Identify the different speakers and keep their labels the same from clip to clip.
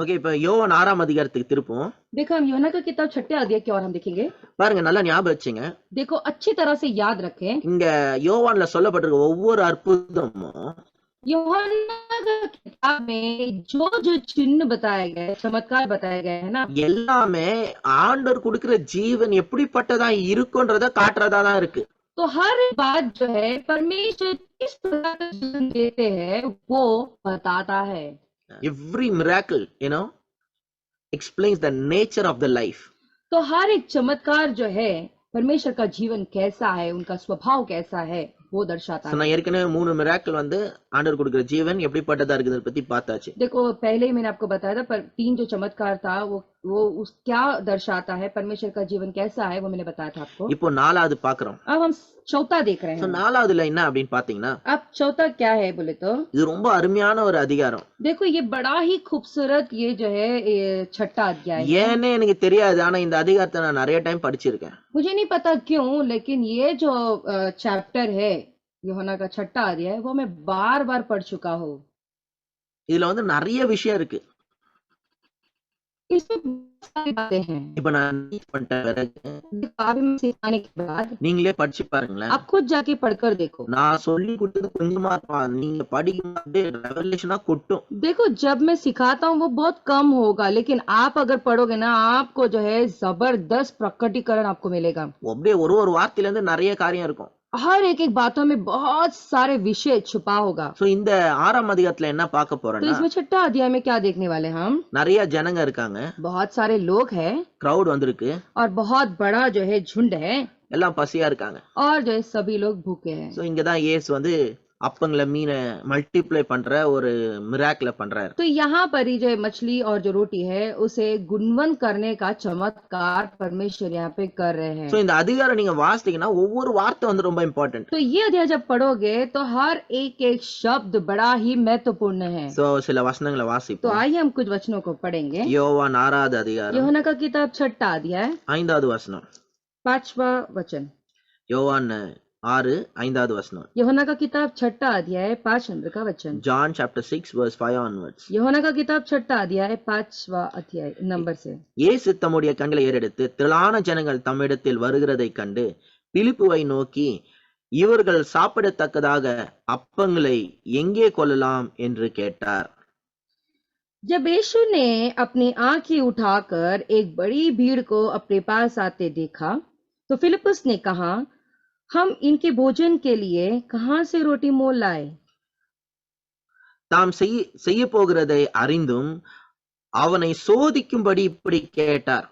Speaker 1: Okay, இப்ப யோவான் 6ஆம் அதிகாரத்துக்கு திருப்போம்.
Speaker 2: देखो हम यूहन्ना का किताब 6 अध्याय की ओर हम देखेंगे।
Speaker 1: பாருங்க, நல்லா ஞாபகம் வச்சுங்க.
Speaker 2: देखो अच्छी तरह से याद रखें,
Speaker 1: இங்க யோவான்ல சொல்லப்பட்டிருக்க ஒவ்வொரு அற்புதமும்
Speaker 2: यूहन्ना का किताब में जो जो चिन्ह बताए गए, चमत्कार बताए गए है ना,
Speaker 1: எல்லாமே ஆண்டவர் கொடுக்கிற ஜீவன் எப்படிப்பட்டதா இருக்குன்றத காட்டுறதா தான் இருக்கு.
Speaker 2: तो हर बात जो है परमेश्वर किस प्रकार का जीवन देते हैं वो बताता है।
Speaker 1: Every miracle, explains the nature of the life.
Speaker 2: तो हर एक चमत्कार जो है परमेश्वर का जीवन कैसा है, उनका स्वभाव कैसा है वो दर्शाता
Speaker 1: So,
Speaker 2: है।
Speaker 1: நான் ஏற்கனவே 3 மிராக்கிள் வந்து ஆண்டவர் கொடுக்கிற ஜீவன் எப்படிப்பட்டதா இருக்குதுன்னு பத்தி பார்த்தாச்சு.
Speaker 2: देखो पहले ही मैंने आपको बताया था, पर 3 जो चमत्कार था वो उस क्या दर्शाता है, परमेश्वर का जीवन कैसा है वो मैंने बताया था आपको।
Speaker 1: இப்போ 4வது பாக்குறோம்.
Speaker 2: अब हम चौथा देख रहे
Speaker 1: So,
Speaker 2: हैं।
Speaker 1: 4வதுல என்ன அப்படின்னு பாத்தீங்கன்னா,
Speaker 2: अब चौथा क्या है बोले तो
Speaker 1: இது ரொம்ப அருமையான ஒரு அதிகாரம்.
Speaker 2: देखो ये बड़ा ही खूबसूरत ये जो है ये 6 अध्याय है।
Speaker 1: ஏன்னு எனக்கு தெரியாது, ஆனா இந்த அதிகாரத்தை நான் நிறைய டைம் படிச்சிருக்கேன்.
Speaker 2: मुझे नहीं पता क्यों, लेकिन ये जो चैप्टर है यूहन्ना का 6 अध्याय वो मैं बार बार पढ़ चुका हूँ।
Speaker 1: இதுல வந்து நிறைய விஷயம் இருக்கு.
Speaker 2: इसमें बहुत सारी बातें हैं।
Speaker 1: இப்ப நான் teach பண்ணிட்ட பிறகு
Speaker 2: किताब में सिखाने के बाद
Speaker 1: நீங்களே படிச்சு பாருங்களேன்.
Speaker 2: आप खुद जाके पढ़कर देखो।
Speaker 1: நான் சொல்லி கொடுத்தது கொஞ்சமா இருப்பான், நீங்க படிக்கும்போது ரெவலேஷனா கொட்டும்.
Speaker 2: देखो जब मैं सिखाता हूँ वो बहुत कम होगा, लेकिन आप अगर पढ़ोगे ना आपको जो है जबरदस्त प्रकटीकरण आपको मिलेगा।
Speaker 1: அப்படியே ஒரு ஒரு வார்த்தையில இருந்து நிறைய காரியம் இருக்கும்.
Speaker 2: हर एक एक बातों में बहुत सारे विषय छुपा होगा।
Speaker 1: சோ இந்த 6ஆம் அதிகாரத்துல என்ன பார்க்க
Speaker 2: तो
Speaker 1: போறோம்னா,
Speaker 2: इसमें 6 अध्याय में क्या देखने वाले हैं हम,
Speaker 1: நிறைய ஜனங்க இருக்காங்க,
Speaker 2: बहुत सारे लोग हैं
Speaker 1: கிரவுட் வந்திருக்கு,
Speaker 2: और बहुत बड़ा जो है झुंड है,
Speaker 1: எல்லாம் பசியா இருக்காங்க.
Speaker 2: और जो है सभी लोग भूखे हैं।
Speaker 1: சோ இங்கதான் இயேசு வந்து அப்பங்களை மீனை மல்டிப்ளை பண்ற ஒரு மிராக்கிள பண்றாரு.
Speaker 2: तो यहाँ पर ही जो है मछली और जो रोटी है उसे गुणवन करने का चमत्कार परमेश्वर यहाँ पे कर रहे हैं।
Speaker 1: சோ இந்த அதிகாரம் நீங்க வாசித்தீங்கன்னா ஒவ்வொரு வார்த்தை வந்து ரொம்ப இம்பார்ட்டன்ட்.
Speaker 2: तो ये अध्याय जब पढ़ोगे तो हर एक एक शब्द बड़ा ही महत्वपूर्ण है।
Speaker 1: சோ சில வசனங்களை
Speaker 2: तो
Speaker 1: வாசிப்போம்.
Speaker 2: आइए हम कुछ वचनों को पढ़ेंगे।
Speaker 1: யோவான் 6வது அதிகாரம்
Speaker 2: यूहन्ना का किताब 6 अध्याय
Speaker 1: 5வது வசனம்.
Speaker 2: 5वां वचन।
Speaker 1: யோவான் 6 5வது வசனம்.
Speaker 2: यूहन्ना का किताब 6 अध्याय 5 नंबर का वचन।
Speaker 1: John chapter 6 verse 5 onwards.
Speaker 2: यूहन्ना का किताब 6 अध्याय 5वां अध्याय नंबर से।
Speaker 1: இயேசு தம்முடைய கண்களை ஏறெடுத்து திரளான ஜனங்கள் தம்மிடத்தில் வருகிறதைக் கண்டு பிலிப்புவை நோக்கி, இவர்கள் சாப்பிடத்தக்கதாக அப்பங்களை எங்கே கொள்ளலாம் என்று கேட்டார்.
Speaker 2: जब यीशु ने अपनी आंखें उठाकर एक बड़ी भीड़ को अपने पास आते देखा तो फिलिपुस ने कहा, हम इनके भोजन के लिए कहां से रोटी मोल लाए।
Speaker 1: தாம் செய்ய போகிறதை அறிந்தும் அவனை சோதிக்கும்படி இப்படி கேட்டார்.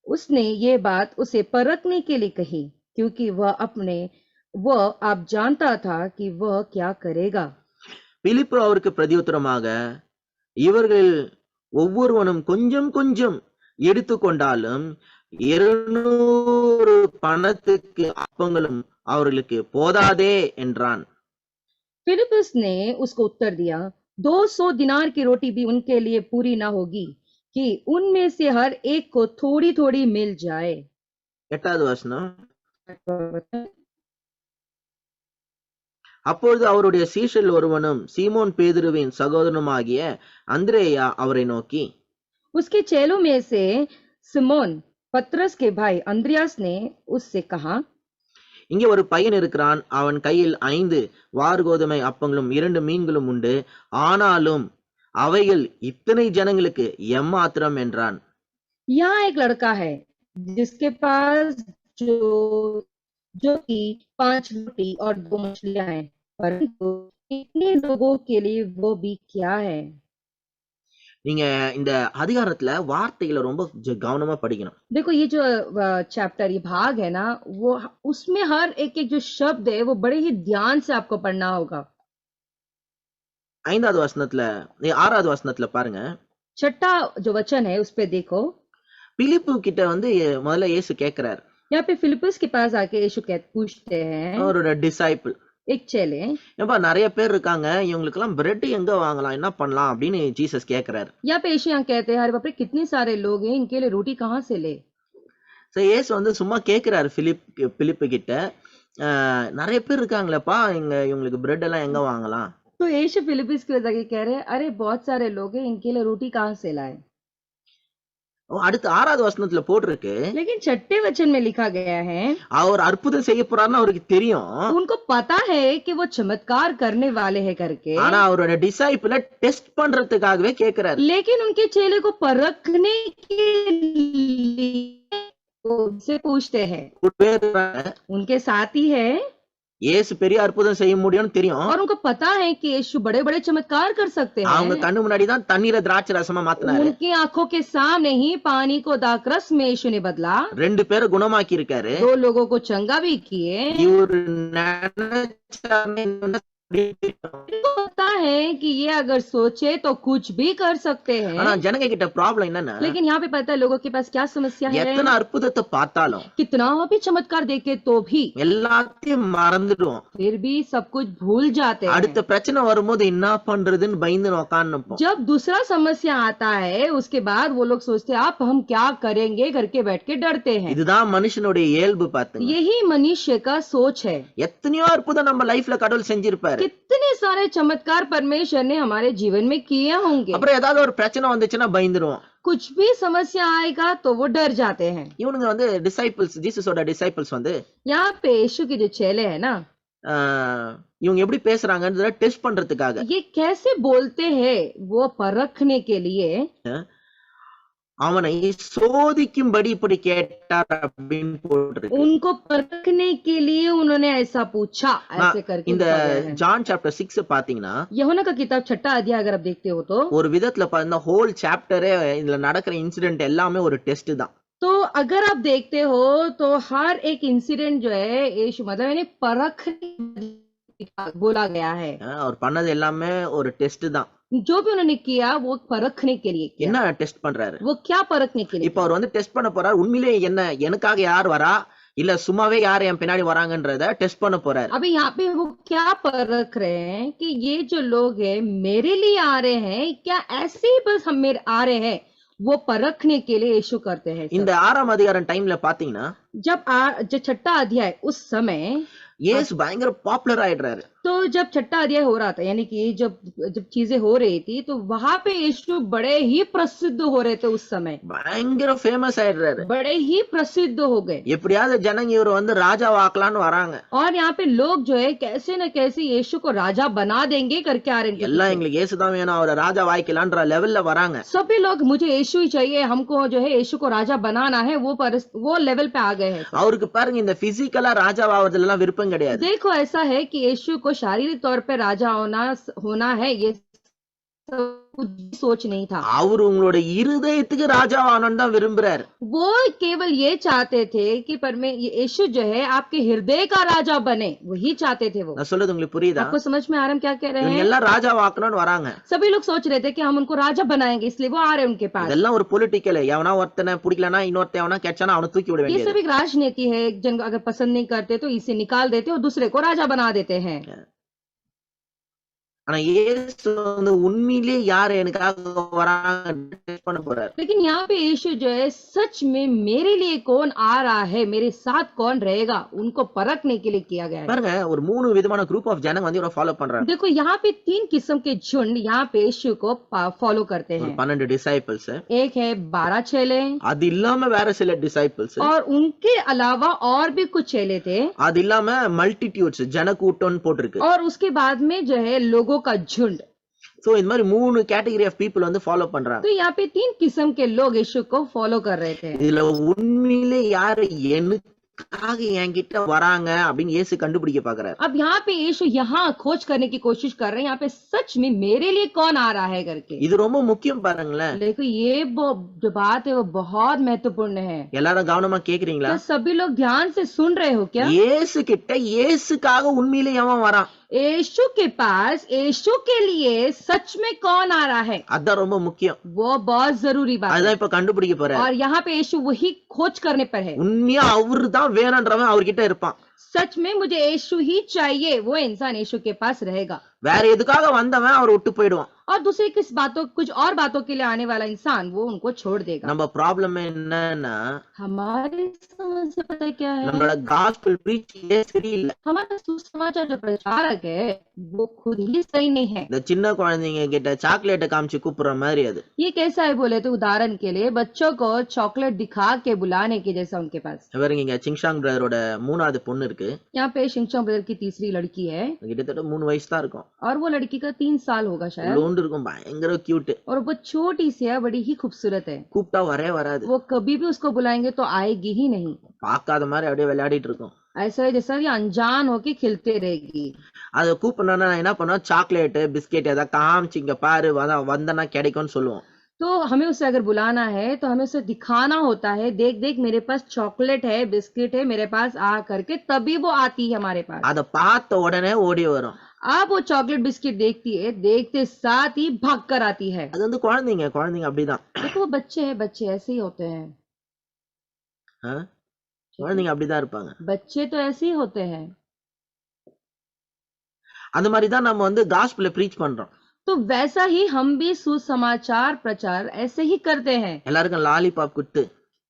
Speaker 2: उसने ये बात उसे परखने के लिए कही, क्योंकि वह आप जानता था कि वह क्या करेगा।
Speaker 1: பிலிப்பு அவருக்கு பிரதியுத்தரமாக, இவர்கள் ஒவ்வொருவனும் கொஞ்சம் கொஞ்சம் எடுத்துக்கொண்டாலும் 200 பணத்துக்கு அப்பங்களும் அவர்களுக்கு போதாதே என்றான்.
Speaker 2: फिलिपुस ने उसको उत्तर दिया, 200 दिनार की रोटी भी उनके लिए पूरी ना होगी कि उनमें से हर एक को थोड़ी थोड़ी मिल जाए।
Speaker 1: 8வது வசனம். அப்பொழுது அவருடைய சீஷரில் ஒருவனும் சீமோன் பேதுருவின் சகோதரனுமாகிய அந்திரேயா அவரை நோக்கி,
Speaker 2: उसके चेलों में से सिमोन पतरस के भाई अंद्रियास ने उससे कहा,
Speaker 1: இங்கே ஒரு பையன் இருக்கிறான், அவன் கையில் 5 வார்கோதுமை அப்பங்களும் 2 மீன்களும் உண்டு, ஆனாலும் அவைகள் இத்தனை ஜனங்களுக்கு எம்மாத்திரம் என்றான்.
Speaker 2: यहाँ एक लड़का है जिसके पास जो कि 5 रोटी और 2 मछलियां हैं, परंतु इतने लोगों के लिए वो भी क्या है।
Speaker 1: நீங்க இந்த அதிகாரத்துல வார்த்தைகளை ரொம்ப கவனமா படிக்கணும்.
Speaker 2: देखो ये जो चैप्टर ये भाग है ना, वो उसमें हर एक एक जो शब्द है वो बड़े ही ध्यान से आपको पढ़ना होगा।
Speaker 1: 6வது வசனத்துல பாருங்க.
Speaker 2: 6 जो वचन है उस पे देखो।
Speaker 1: பிலிப்பு கிட்ட வந்து முதல்ல இயேசு கேக்குறாரு.
Speaker 2: यहाँ पे फिलिपुस के पास आके यीशु पूछते हैं,
Speaker 1: அவரோட டிசைபிள்,
Speaker 2: एक चेले,
Speaker 1: ஏப்பா நிறைய பேர் இருக்காங்க, இவங்களுக்கு எல்லாம் பிரெட் எங்க வாங்கலாம், என்ன பண்ணலாம் அப்படின்னு ஜீசஸ் கேக்குறாரு.
Speaker 2: यहाँ पे यीशु यहाँ कहते हैं, अरे बाप रे कितने सारे लोग हैं, इनके लिए रोटी कहाँ से ले।
Speaker 1: சோ இயேசு வந்து சும்மா கேக்குறாரு பிலிப்பு கிட்ட, நிறைய பேர் இருக்காங்களேப்பா, இவங்களுக்கு பிரெட் எல்லாம் எங்க வாங்கலாம்.
Speaker 2: तो यीशु फिलिप्पिस को जाके कह रहे हैं, अरे बहुत सारे लोग हैं, इनके लिए रोटी कहाँ से लाए?
Speaker 1: அடுத்து 6வது வசனத்துல போட்டிருக்கு,
Speaker 2: लेकिन 6ठे वचन में लिखा गया है,
Speaker 1: அவர் அற்புதம் செய்ய போறாருன்னு அவருக்கு தெரியும்.
Speaker 2: उनको पता है कि वो चमत्कार करने वाले हैं करके,
Speaker 1: ஆனா அவரோட டிசைபிள டெஸ்ட் பண்றதுக்காகவே கேக்குறாரு.
Speaker 2: लेकिन उनके चेले को परखने के लिए वो उनसे पूछते हैं।
Speaker 1: ஒரு பேர் இருக்காங்க,
Speaker 2: उनके साथी है
Speaker 1: இயேசு பெரிய அற்புதம் செய்ய முடியும்னு தெரியும்.
Speaker 2: और उनको पता है कि यीशु बड़े बड़े चमत्कार कर सकते
Speaker 1: அவங்க
Speaker 2: हैं।
Speaker 1: கண்ணு முன்னாடி தான் தண்ணீரை திராட்சை ரசமா மாத்தினாரு.
Speaker 2: उनकी आंखों के सामने ही पानी को दाखरस में यीशु ने बदला,
Speaker 1: 2 பேரை குணமாக்கி இருக்காரு.
Speaker 2: 2 लोगों को चंगा भी किए।
Speaker 1: இவரு நினைச்சாருன்னா
Speaker 2: उनको पता है कि ये अगर सोचे तो कुछ भी कर सकते
Speaker 1: ஆனா
Speaker 2: हैं,
Speaker 1: ஜனங்க கிட்ட ப்ராப்ளம் என்னன்னா,
Speaker 2: लेकिन यहाँ पे पता है लोगों के पास क्या समस्या है,
Speaker 1: எத்தனை அற்புதத்தை பார்த்தாலும்
Speaker 2: कितना भी चमत्कार देखे तो भी
Speaker 1: எல்லாத்தையும் மறந்துடுவோம்.
Speaker 2: फिर भी सब कुछ भूल जाते हैं।
Speaker 1: அடுத்த பிரச்சனை வரும்போது என்ன பண்றதுன்னு பயந்து உட்கார்ந்துப்போம்.
Speaker 2: जब दूसरा समस्या आता है उसके बाद वो लोग सोचते हैं आप हम क्या करेंगे करके बैठ के डरते हैं।
Speaker 1: இதுதான் மனுஷனுடைய இயல்பு. பாத்துங்க,
Speaker 2: यही मनुष्य का सोच है।
Speaker 1: எத்தனையோ அற்புதம் நம்ம லைஃப்ல கடவுள் செஞ்சிருப்பாரு.
Speaker 2: कितने सारे चमत्कार परमेश्वर ने हमारे जीवन में किए होंगे,
Speaker 1: அப்புறம் ஏதாவது ஒரு பிரச்சனை வந்துச்சுன்னா பயந்துருவோம்.
Speaker 2: कुछ भी समस्या आएगा तो वो डर जाते हैं।
Speaker 1: இவனுங்க டிசைபிள்ஸ், ஜீசஸோட டிசைபிள்ஸ்
Speaker 2: यहाँ पे यीशु के जो चेले हैं ना,
Speaker 1: இவங்க எப்படி பேசுறாங்கன்றத டெஸ்ட் பண்றதுக்காக
Speaker 2: ये कैसे बोलते हैं वो परखने के लिए
Speaker 1: அவனை சோதிக்கும்படி இப்படி கேட்டார் அப்படின்னு போட்டிருக்கு.
Speaker 2: उनको परखने के लिए उन्होंने ऐसा पूछा, ऐसे करके
Speaker 1: இந்த
Speaker 2: लिखा गया है।
Speaker 1: ஜான் சாப்டர் 6 பாத்தீங்கன்னா
Speaker 2: यूहन्ना का किताब 6ठा अध्याय अगर आप देखते हो तो
Speaker 1: ஒரு விதத்துல பாத்தீங்கன்னா ஹோல் சாப்டரே இதுல நடக்கிற இன்சிடென்ட் எல்லாமே ஒரு டெஸ்ட் தான்.
Speaker 2: तो अगर आप देखते हो तो हर एक इंसिडेंट जो है यीशु मतलब यानी परखने बोला गया है।
Speaker 1: அவர் பண்ணது எல்லாமே ஒரு டெஸ்ட் தான்.
Speaker 2: जो भी उन्होंने किया वो परखने के लिए किया।
Speaker 1: என்ன டெஸ்ட் பண்றாரு?
Speaker 2: वो क्या परखने के लिए?
Speaker 1: இப்ப அவர் டெஸ்ட் பண்ண போறாரு. உண்மையிலேயே என்ன எனக்காக யார் வரா இல்ல சும்மாவே யார் என் பின்னாடி வராங்கன்றத டெஸ்ட் பண்ண போறாரு.
Speaker 2: अभी यहाँ पे वो क्या परख रहे हैं कि ये जो लोग हैं मेरे लिए आ रहे हैं, क्या ऐसे ही बस हम मेरे आ रहे हैं, वो परखने के लिए यीशु करते हैं।
Speaker 1: இந்த 6ஆம் அதிகாரம் டைம்ல பாத்தீங்கன்னா
Speaker 2: जब 6ठा अध्याय उस समय
Speaker 1: இயேசு பயங்கர பாப்புலர் ஆயிடுறாரு.
Speaker 2: तो जब 6ठा अध्याय हो रहा था यानी कि जब चीजें हो रही थी तो वहां पे यीशु बड़े ही प्रसिद्ध हो रहे थे। उस समय
Speaker 1: பயங்கர ஃபேமஸ் ஆயிடுறாரு.
Speaker 2: बड़े ही प्रसिद्ध हो गए
Speaker 1: எப்படியாவது ஜனங்க இவர் ராஜாவாக்கலாம்னு வராங்க.
Speaker 2: और यहाँ पे लोग जो है कैसे न कैसे यीशु को राजा बना देंगे करके आ रहे हैं।
Speaker 1: எல்லாம் எங்களுக்கு இயேசு தான் வேணும், அவரை ராஜா வாய்க்கலான்ற லெவல்ல வராங்க.
Speaker 2: सभी लोग मुझे यीशु ही चाहिए, हमको जो है यीशु को राजा बनाना है, वो लेवल पे आ गए हैं।
Speaker 1: அவருக்கு பாருங்க இந்த பிசிக்கலா ராஜா ஆவறதுல எல்லாம் விருப்பம் கிடையாது.
Speaker 2: देखो ऐसा है कि यीशु को शारीरिक तौर पे राजा होना है ये सोच नहीं था।
Speaker 1: அவர் உங்களோட இருதயத்துக்கு ராஜாவானன்னு தான் விரும்புறாரு.
Speaker 2: वो केवल ये चाहते थे कि यीशु जो है आपके हृदय का राजा बने, वही चाहते थे। वो
Speaker 1: நான் சொல்றது உங்களுக்கு புரியுதா?
Speaker 2: आपको समझ में आ रहा है क्या कह रहे
Speaker 1: இவங்க
Speaker 2: हैं?
Speaker 1: எல்லாம் ராஜாவாக்கணும்னு வராங்க.
Speaker 2: सभी लोग सोच रहे थे कि हम उनको राजा बनाएंगे, इसलिए वो आ रहे हैं उनके पास।
Speaker 1: இதெல்லாம் ஒரு பொலிட்டிக்கல். எவனா ஒருத்தனை பிடிக்கலனா இன்னொருத்தன் एवना कैचाना அவனை தூக்கி விட
Speaker 2: ये
Speaker 1: வேண்டியது.
Speaker 2: सब एक राजनीति है। एक जन अगर पसंद नहीं करते तो इसे निकाल देते और दूसरे को राजा बना देते हैं।
Speaker 1: ஆனா இயேசு உண்மையிலேயே யார் எனக்காக வராங்க டெஸ்ட் பண்ண போறாரு.
Speaker 2: लेकिन यहाँ पे यीशु जो है सच में मेरे लिए कौन आ रहा है, मेरे साथ कौन रहेगा, उनको परखने के लिए किया गया है।
Speaker 1: பாருங்க ஒரு 3 விதமான குரூப் ஆஃப் ஜனங்க இவரை ஃபாலோ பண்றாங்க.
Speaker 2: देखो यहाँ पे 3 किस्म के झुंड यहाँ पे यीशु को फॉलो करते हैं।
Speaker 1: 12 डिसाइपल्स,
Speaker 2: एक है 12 चेले,
Speaker 1: அது இல்லாம வேற சில டிசைபிள்ஸ்,
Speaker 2: और उनके अलावा और भी कुछ चेले थे,
Speaker 1: அது இல்லாம மல்டிடியூட்ஸ் ஜனக்கூட்டம்னு போட்டிருக்கு.
Speaker 2: और उसके बाद में जो है लोगों का झुंड।
Speaker 1: சோ இந்த மாதிரி 3 கேட்டகரி ஆஃப் பீப்புள் ஃபாலோ பண்றாங்க.
Speaker 2: तो यहाँ पे 3 किस्म के लोग यीशु को फॉलो कर रहे थे।
Speaker 1: இதுல உண்மையிலே யாரு எனக்காக என்கிட்ட வராங்க அப்படின்னு இயேசு கண்டுபிடிக்க பாக்குறாரு.
Speaker 2: अब यहाँ पे यीशु यहाँ खोज करने की कोशिश कर रहे हैं, यहाँ पे सच में मेरे लिए कौन आ रहा है करके।
Speaker 1: இது ரொம்ப முக்கியம் பாருங்களேன்.
Speaker 2: देखो ये जो बात है वो बहुत महत्वपूर्ण है।
Speaker 1: எல்லாரும் கவனமா கேக்குறீங்களா?
Speaker 2: क्या सभी लोग ध्यान से सुन रहे हो क्या?
Speaker 1: இயேசு கிட்ட இயேசுக்காக உண்மையிலே எவன் வரான்?
Speaker 2: यीशु के पास यीशु के लिए सच में कौन आ रहा है,
Speaker 1: அதான் ரொம்ப முக்கியம்.
Speaker 2: वो बहुत जरूरी बात है।
Speaker 1: அதான் இப்ப கண்டுபிடிக்க போறாரு.
Speaker 2: और यहाँ पे यीशु वही खोज करने पर है।
Speaker 1: உண்மையா அவரு தான் வேணும்ன்றவன் அவர்கிட்ட இருப்பான்.
Speaker 2: सच में मुझे यीशु ही चाहिए, वो इंसान यीशु के पास रहेगा।
Speaker 1: வேற எதுக்காக வந்தவன் அவர் விட்டு போயிடுவான்.
Speaker 2: और दूसरे कुछ और बातों के लिए आने वाला इंसान वो उनको छोड़ देगा।
Speaker 1: நம்ம ப்ராப்ளம் என்னன்னா,
Speaker 2: हमारी समस्या पता है क्या है?
Speaker 1: நம்மளோட காஸ்பல் பிரீச்சிங்கே சரியில்லை.
Speaker 2: हमारा सुसमाचार जो प्रचारक है वो खुद ही सही नहीं है।
Speaker 1: இந்த சின்ன குழந்தைங்க கிட்ட சாக்லேட்டை காமிச்சு கூப்பிடுற மாதிரி அது.
Speaker 2: ये कैसा है बोले तो उदाहरण के लिए बच्चों को चॉकलेट दिखा के बुलाने के जैसा उनके पास।
Speaker 1: பாருங்க, இங்க சிங்ஷாங் பிரதரோட 3வது பொண்ணு இருக்கு.
Speaker 2: यहाँ पे शिंगचोंग ब्रदर की तीसरी लड़की है
Speaker 1: கிட்டத்தட்ட 3 வயசு தான் இருக்கும்.
Speaker 2: और वो लड़की का 3 साल होगा शायद,
Speaker 1: லோண்டு இருக்கும், பயங்கர கியூட்.
Speaker 2: और वो छोटी सी है, बड़ी ही खूबसूरत है।
Speaker 1: கூப்பிட்டா வரவே வராது.
Speaker 2: वो कभी भी उसको बुलाएंगे तो आएगी ही नहीं।
Speaker 1: பார்க்காத மாதிரி அப்படியே விளையாடிட்டு இருக்கும்.
Speaker 2: ऐसा है जैसा ये अनजान होके खिलते रहेगी।
Speaker 1: அதை கூப்பிடணும்னா என்ன பண்ணுவோம், சாக்லேட் பிஸ்கெட் ஏதாவது காமிச்சு இங்க பாரு வந்தனா கிடைக்கும்னு சொல்லுவோம்.
Speaker 2: तो हमें उसे अगर बुलाना है तो हमें उसे दिखाना होता है, देख देख मेरे पास चॉकलेट है, बिस्किट है, मेरे पास आ करके तभी वो आती है हमारे पास।
Speaker 1: அதை பார்த்த உடனே ஓடி வரும்.
Speaker 2: आप वो चॉकलेट बिस्किट देखती है, देखते साथ ही भाग कर आती है।
Speaker 1: அது வந்து குழந்தைங்க அப்படிதான்.
Speaker 2: देखो वो बच्चे हैं, बच्चे ऐसे ही होते हैं।
Speaker 1: குழந்தைங்க அப்படிதான் இருப்பாங்க.
Speaker 2: बच्चे तो ऐसे ही होते हैं।
Speaker 1: அந்த மாதிரி தான் நம்ம வந்து காஸ்பலை ப்ரீச் பண்றோம்.
Speaker 2: तो वैसा ही हम भी सुसमाचार प्रचार ऐसे ही करते हैं।
Speaker 1: எல்லாருக்கும் லாலிபாப் கொடுத்து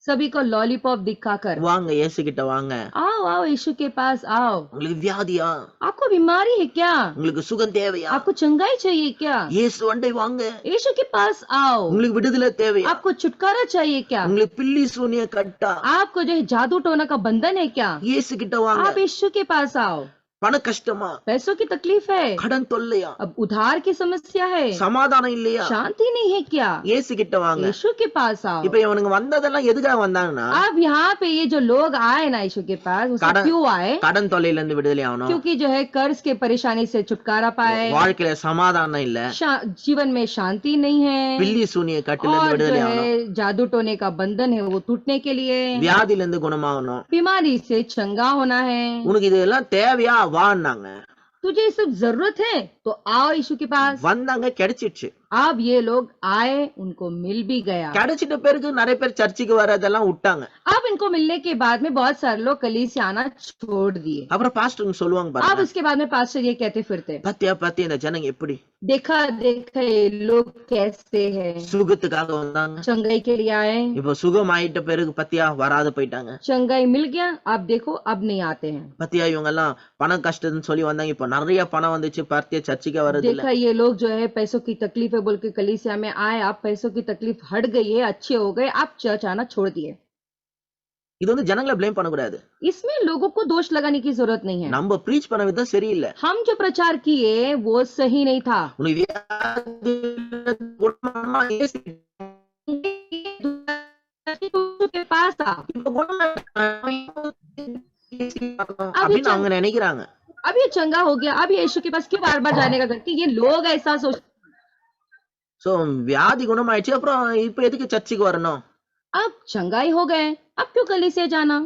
Speaker 2: सभी को लॉलीपॉप दिखाकर
Speaker 1: வாங்க இயேசு கிட்ட வாங்க,
Speaker 2: आओ आओ यीशु के पास आओ।
Speaker 1: உங்களுக்கு வியாதியா,
Speaker 2: आपको बीमारी है क्या?
Speaker 1: உங்களுக்கு சுகம் தேவையா,
Speaker 2: आपको चंगाई चाहिए क्या?
Speaker 1: இயேசு வண்டை வாங்க.
Speaker 2: यीशु के पास आओ।
Speaker 1: உங்களுக்கு விடுதலை தேவையா,
Speaker 2: आपको छुटकारा चाहिए क्या?
Speaker 1: உங்களுக்கு பில்லி சூனிய கட்டா,
Speaker 2: आपको जो है जादू टोना का बंधन है क्या?
Speaker 1: இயேசு கிட்ட வாங்க.
Speaker 2: आप यीशु के पास आओ।
Speaker 1: பண கஷ்டமா,
Speaker 2: पैसों की तकलीफ है,
Speaker 1: கடன் தொல்லையா,
Speaker 2: अब उधार की समस्या है,
Speaker 1: சமாதானம் இல்லையா,
Speaker 2: शांति नहीं है क्या?
Speaker 1: இயேசு கிட்ட வாங்க.
Speaker 2: यीशु के पास आओ।
Speaker 1: இப்ப இவனுங்க வந்ததெல்லாம் எதுக்காக வந்தாங்கன்னா,
Speaker 2: अब यहाँ पे ये जो लोग आए ना यीशु के पास, उससे
Speaker 1: कड़न-
Speaker 2: क्यों आए?
Speaker 1: கடன் தொல்லையில இருந்து விடுதலை ஆகணும்,
Speaker 2: क्योंकि जो है कर्ज के परेशानी से छुटकारा पाए,
Speaker 1: வாழ்க்கையில சமாதானம் இல்ல,
Speaker 2: जीवन में शांति नहीं है,
Speaker 1: பில்லி சூனிய கட்டில இருந்து
Speaker 2: और जो
Speaker 1: விடுதலை ஆகணும்,
Speaker 2: है जादू टोने का बंधन है वो टूटने के लिए,
Speaker 1: வியாதியில இருந்து குணமாகணும்.
Speaker 2: बीमारी से चंगा होना है।
Speaker 1: உனக்கு இதெல்லாம் தேவையா வான்னாங்க.
Speaker 2: तुझे ये सब जरूरत है तो आओ यीशु के पास।
Speaker 1: வந்தாங்க, கிடைச்சிடுச்சு.
Speaker 2: अब ये लोग आए, उनको मिल भी गया।
Speaker 1: கிடைச்சிட்ட பிறகு நிறைய பேர் சர்ச்சுக்கு வரதெல்லாம் விட்டாங்க.
Speaker 2: अब इनको मिलने के बाद में बहुत सारे लोग कलीसिया आना छोड़ दिए।
Speaker 1: அப்புறம் பாஸ்டருங்க சொல்லுவாங்க
Speaker 2: अब
Speaker 1: பாருங்க,
Speaker 2: उसके बाद में पास्टर ये कहते फिरते,
Speaker 1: பத்தியா இந்த ஜனங்க எப்படி
Speaker 2: देखा देखा ये लोग कैसे हैं,
Speaker 1: சுகத்துக்காக வந்தாங்க,
Speaker 2: चंगाई के लिए आए,
Speaker 1: இப்ப சுகம் ஆயிட்ட பிறகு பத்தியா வராது போயிட்டாங்க.
Speaker 2: चंगाई मिल गया, अब देखो अब नहीं आते हैं।
Speaker 1: பத்தியா இவங்க எல்லாம் பணம் கஷ்டம்னு சொல்லி வந்தாங்க, இப்ப நிறைய பணம் வந்துச்சு, பத்தியா சர்ச்சுக்கே வரது இல்ல.
Speaker 2: देखा ये लोग जो है पैसों की तकलीफ है बोल के कलीसिया में आए, अब पैसों की तकलीफ हट गई है, अच्छे हो गए, अब चर्च आना छोड़ दिए।
Speaker 1: இது வந்து ஜனங்களை ப்ளேம் பண்ணக்கூடாது.
Speaker 2: इसमें लोगों को दोष लगाने की जरूरत नहीं है।
Speaker 1: நம்ம ப்ரீச் பண்ண விதம் சரியில்லை.
Speaker 2: हम जो प्रचार किए वो सही नहीं था।
Speaker 1: உனக்கு வியாதி குணமாகணுமா, இயேசு
Speaker 2: के पास था,
Speaker 1: இப்ப அப்படின்னு அவங்க நினைக்கிறாங்க.
Speaker 2: अब ये चंगा हो गया, अब ये यीशु के पास क्यों बार बार जाने का करके ये लोग ऐसा सोच।
Speaker 1: சோ வியாதி குணமாயிடுச்சு, அப்புறம் இப்ப எதுக்கு சர்ச்சுக்கு வரணும்?
Speaker 2: अब चंगाई हो गए, अब क्यों कलीसिया जाना?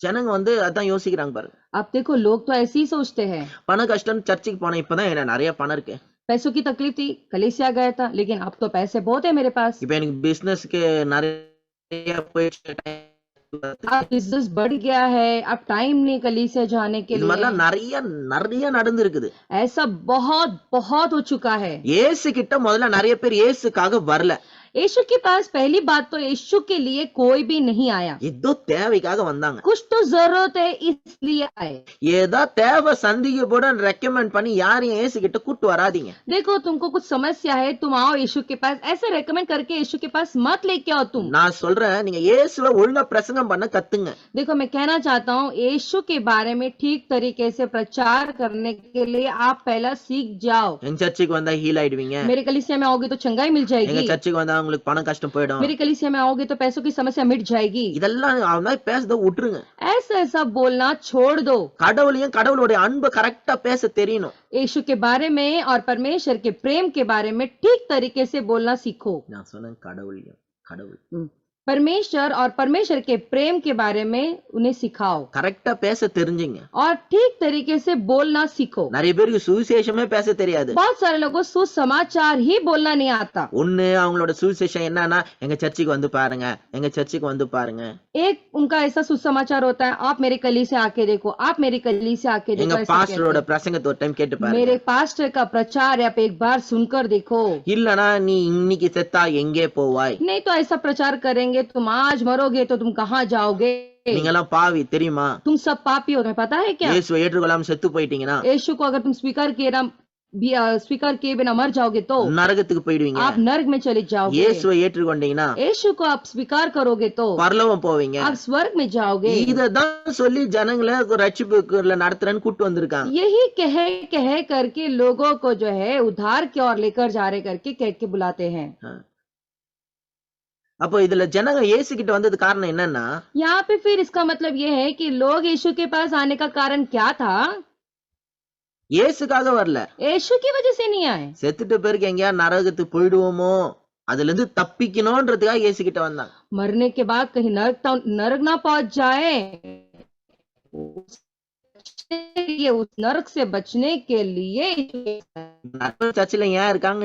Speaker 1: ஜனங்க வந்து அதான் யோசிக்கிறாங்க பாருங்க.
Speaker 2: अब देखो लोग तो ऐसे ही सोचते हैं।
Speaker 1: பண கஷ்டம் சர்ச்சுக்கு போன, இப்பதான் என்ன நிறைய பணம் இருக்கு.
Speaker 2: पैसों की तकलीफ थी, कलीसिया गया था, लेकिन अब तो पैसे बहुत है मेरे पास।
Speaker 1: இப்ப எனக்கு பிசினஸ்க்கு நிறைய போயிடுச்சு,
Speaker 2: अब बिजनेस बढ़ गया है, अब टाइम नहीं कलीसिया जाने के
Speaker 1: இது
Speaker 2: लिए।
Speaker 1: மாதிரிலாம் நிறைய நடந்திருக்குது.
Speaker 2: ऐसा बहुत बहुत हो चुका है।
Speaker 1: இயேசு கிட்ட முதல்ல நிறைய பேர் இயேசுக்காக வரல,
Speaker 2: यीशु के पास पहली बात तो यीशु के लिए कोई भी नहीं आया,
Speaker 1: ஏதோ தேவைக்காக வந்தாங்க.
Speaker 2: कुछ तो जरूरत है इसलिए आए।
Speaker 1: ஏதோ தேவை சந்திக்க போட ரெக்கமெண்ட் பண்ணி யாரையும் இயேசு கிட்ட கூட்டு வராதீங்க.
Speaker 2: देखो तुमको कुछ समस्या है, तुम आओ यीशु के पास, ऐसे रेकमेंड करके यीशु के पास मत लेके आओ तुम।
Speaker 1: நான் சொல்றேன், நீங்க இயேசுவை ஒழுங்கா பிரசங்கம் பண்ண கத்துங்க.
Speaker 2: देखो मैं कहना चाहता हूँ, यीशु के बारे में ठीक तरीके से प्रचार करने के लिए आप पहला सीख जाओ।
Speaker 1: எங்க சர்ச்சுக்கு வந்தா ஹீல் ஆயிடுவீங்க,
Speaker 2: मेरे कलीसिया में आओगे तो चंगाई मिल
Speaker 1: எங்க
Speaker 2: जाएगी,
Speaker 1: சர்ச்சுக்கு வந்தா உங்களுக்கு பணம் கஷ்டம் போயிடும்.
Speaker 2: मेरे कलीसिया में आओगे तो पैसों की समस्या मिट जाएगी।
Speaker 1: இதெல்லாம் அவன் மாதிரி பேசத விட்டுருங்க.
Speaker 2: ऐसा ऐसा बोलना छोड़ दो।
Speaker 1: கடவுளையும் கடவுளுடைய அன்பை கரெக்டா பேச தெரியணும்.
Speaker 2: यीशु के बारे में और परमेश्वर के प्रेम के बारे में ठीक तरीके से बोलना सीखो।
Speaker 1: நான் சொன்னேன் கடவுளையும், கடவுள்
Speaker 2: परमेश्वर और परमेश्वर के प्रेम के बारे में उन्हें सिखाओ
Speaker 1: கரெக்டா பேச தெரிஞ்சுங்க.
Speaker 2: और ठीक तरीके से बोलना सीखो।
Speaker 1: நிறைய பேருக்கு சுவிசேஷமே பேச தெரியாது.
Speaker 2: बहुत सारे लोगों को सुसमाचार ही बोलना नहीं आता।
Speaker 1: ஒண்ணு அவங்களோட சுவிசேஷம் என்னன்னா, எங்க சர்ச்சுக்கு வந்து பாருங்க, எங்க சர்ச்சுக்கு வந்து பாருங்க.
Speaker 2: एक उनका ऐसा सुसमाचार होता है, आप मेरे कली से आके देखो, आप मेरी कली से आके
Speaker 1: எங்க
Speaker 2: देखो, ऐसा कहते
Speaker 1: பாஸ்டரோட
Speaker 2: हैं।
Speaker 1: பிரசங்கத்தை ஒரு டைம் கேட்டு பாருங்க.
Speaker 2: मेरे पास्टर का प्रचार आप एक बार सुनकर देखो।
Speaker 1: இல்லனா நீ இன்னைக்கு செத்தா எங்கே போவாய்?
Speaker 2: नहीं तो ऐसा प्रचार करेंगे, तुम आज मरोगे तो तुम कहाँ जाओगे?
Speaker 1: நீங்க எல்லாம் பாவி தெரியுமா?
Speaker 2: तुम सब पापी हो, तुम्हें पता है क्या?
Speaker 1: இயேசுவை ஏற்றுக்கொள்ளாம செத்து போயிட்டீங்கன்னா
Speaker 2: यीशु को अगर तुम स्वीकार किए बिना मर जाओगे तो
Speaker 1: நரகத்துக்கு போயிடுவீங்க.
Speaker 2: आप नर्क में चले जाओगे।
Speaker 1: இயேசுவை ஏற்றுக்கொண்டீங்கன்னா
Speaker 2: यीशु को आप स्वीकार करोगे तो
Speaker 1: பரலோகம் போவீங்க.
Speaker 2: आप स्वर्ग में जाओगे।
Speaker 1: இததான் சொல்லி ஜனங்களை ரட்சிப்புக்குள்ள நடத்துறேன்னு கூட்டு வந்திருக்காங்க.
Speaker 2: यही कह करके लोगों को जो है उद्धार की ओर लेकर जा रहे करके कह के बुलाते हैं।
Speaker 1: அப்போ இதுல ஜனங்க இயேசு கிட்ட வந்தது காரணம் என்னன்னா,
Speaker 2: यहाँ पे फिर इसका मतलब ये है कि लोग यीशु के पास आने का कारण क्या था?
Speaker 1: இயேசுக்காக வரல,
Speaker 2: यीशु की वजह से नहीं आए।
Speaker 1: செத்துட்ட பிறகு எங்கேயா நரகத்துக்கு போயிடுவோமோ அதுல இருந்து தப்பிக்கணும்ன்றதுக்காக இயேசு கிட்ட வந்தாங்க.
Speaker 2: मरने के बाद कहीं नरक ना पहुंच जाए, ये उस नरक से बचने के लिए
Speaker 1: சர்ச்சில் ஏன் இருக்காங்க?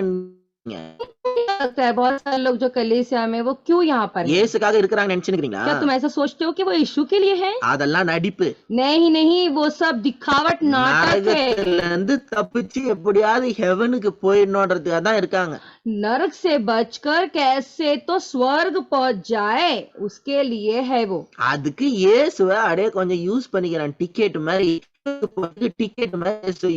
Speaker 2: लगता है बहुत सारे लोग जो कलीसिया में वो क्यों यहाँ पर हैं?
Speaker 1: இயேசுக்காக இருக்கிறாங்க நினைச்சுக்கிறீங்களா?
Speaker 2: क्या तुम ऐसा सोचते हो कि वो यीशु के लिए है?
Speaker 1: அதெல்லாம் நடிப்பு.
Speaker 2: नहीं, वो सब दिखावट नाटक है।
Speaker 1: நரகத்துல இருந்து தப்பிச்சு எப்படியாவது ஹெவனுக்கு போயிடணும்ன்றதுக்காக தான் இருக்காங்க.
Speaker 2: नरक से बचकर कैसे तो स्वर्ग पहुंच जाए उसके लिए है वो।
Speaker 1: அதுக்கு இயேசுவை அப்படியே கொஞ்சம் யூஸ் பண்ணிக்கிறான், டிக்கெட் மாதிரி टिकट में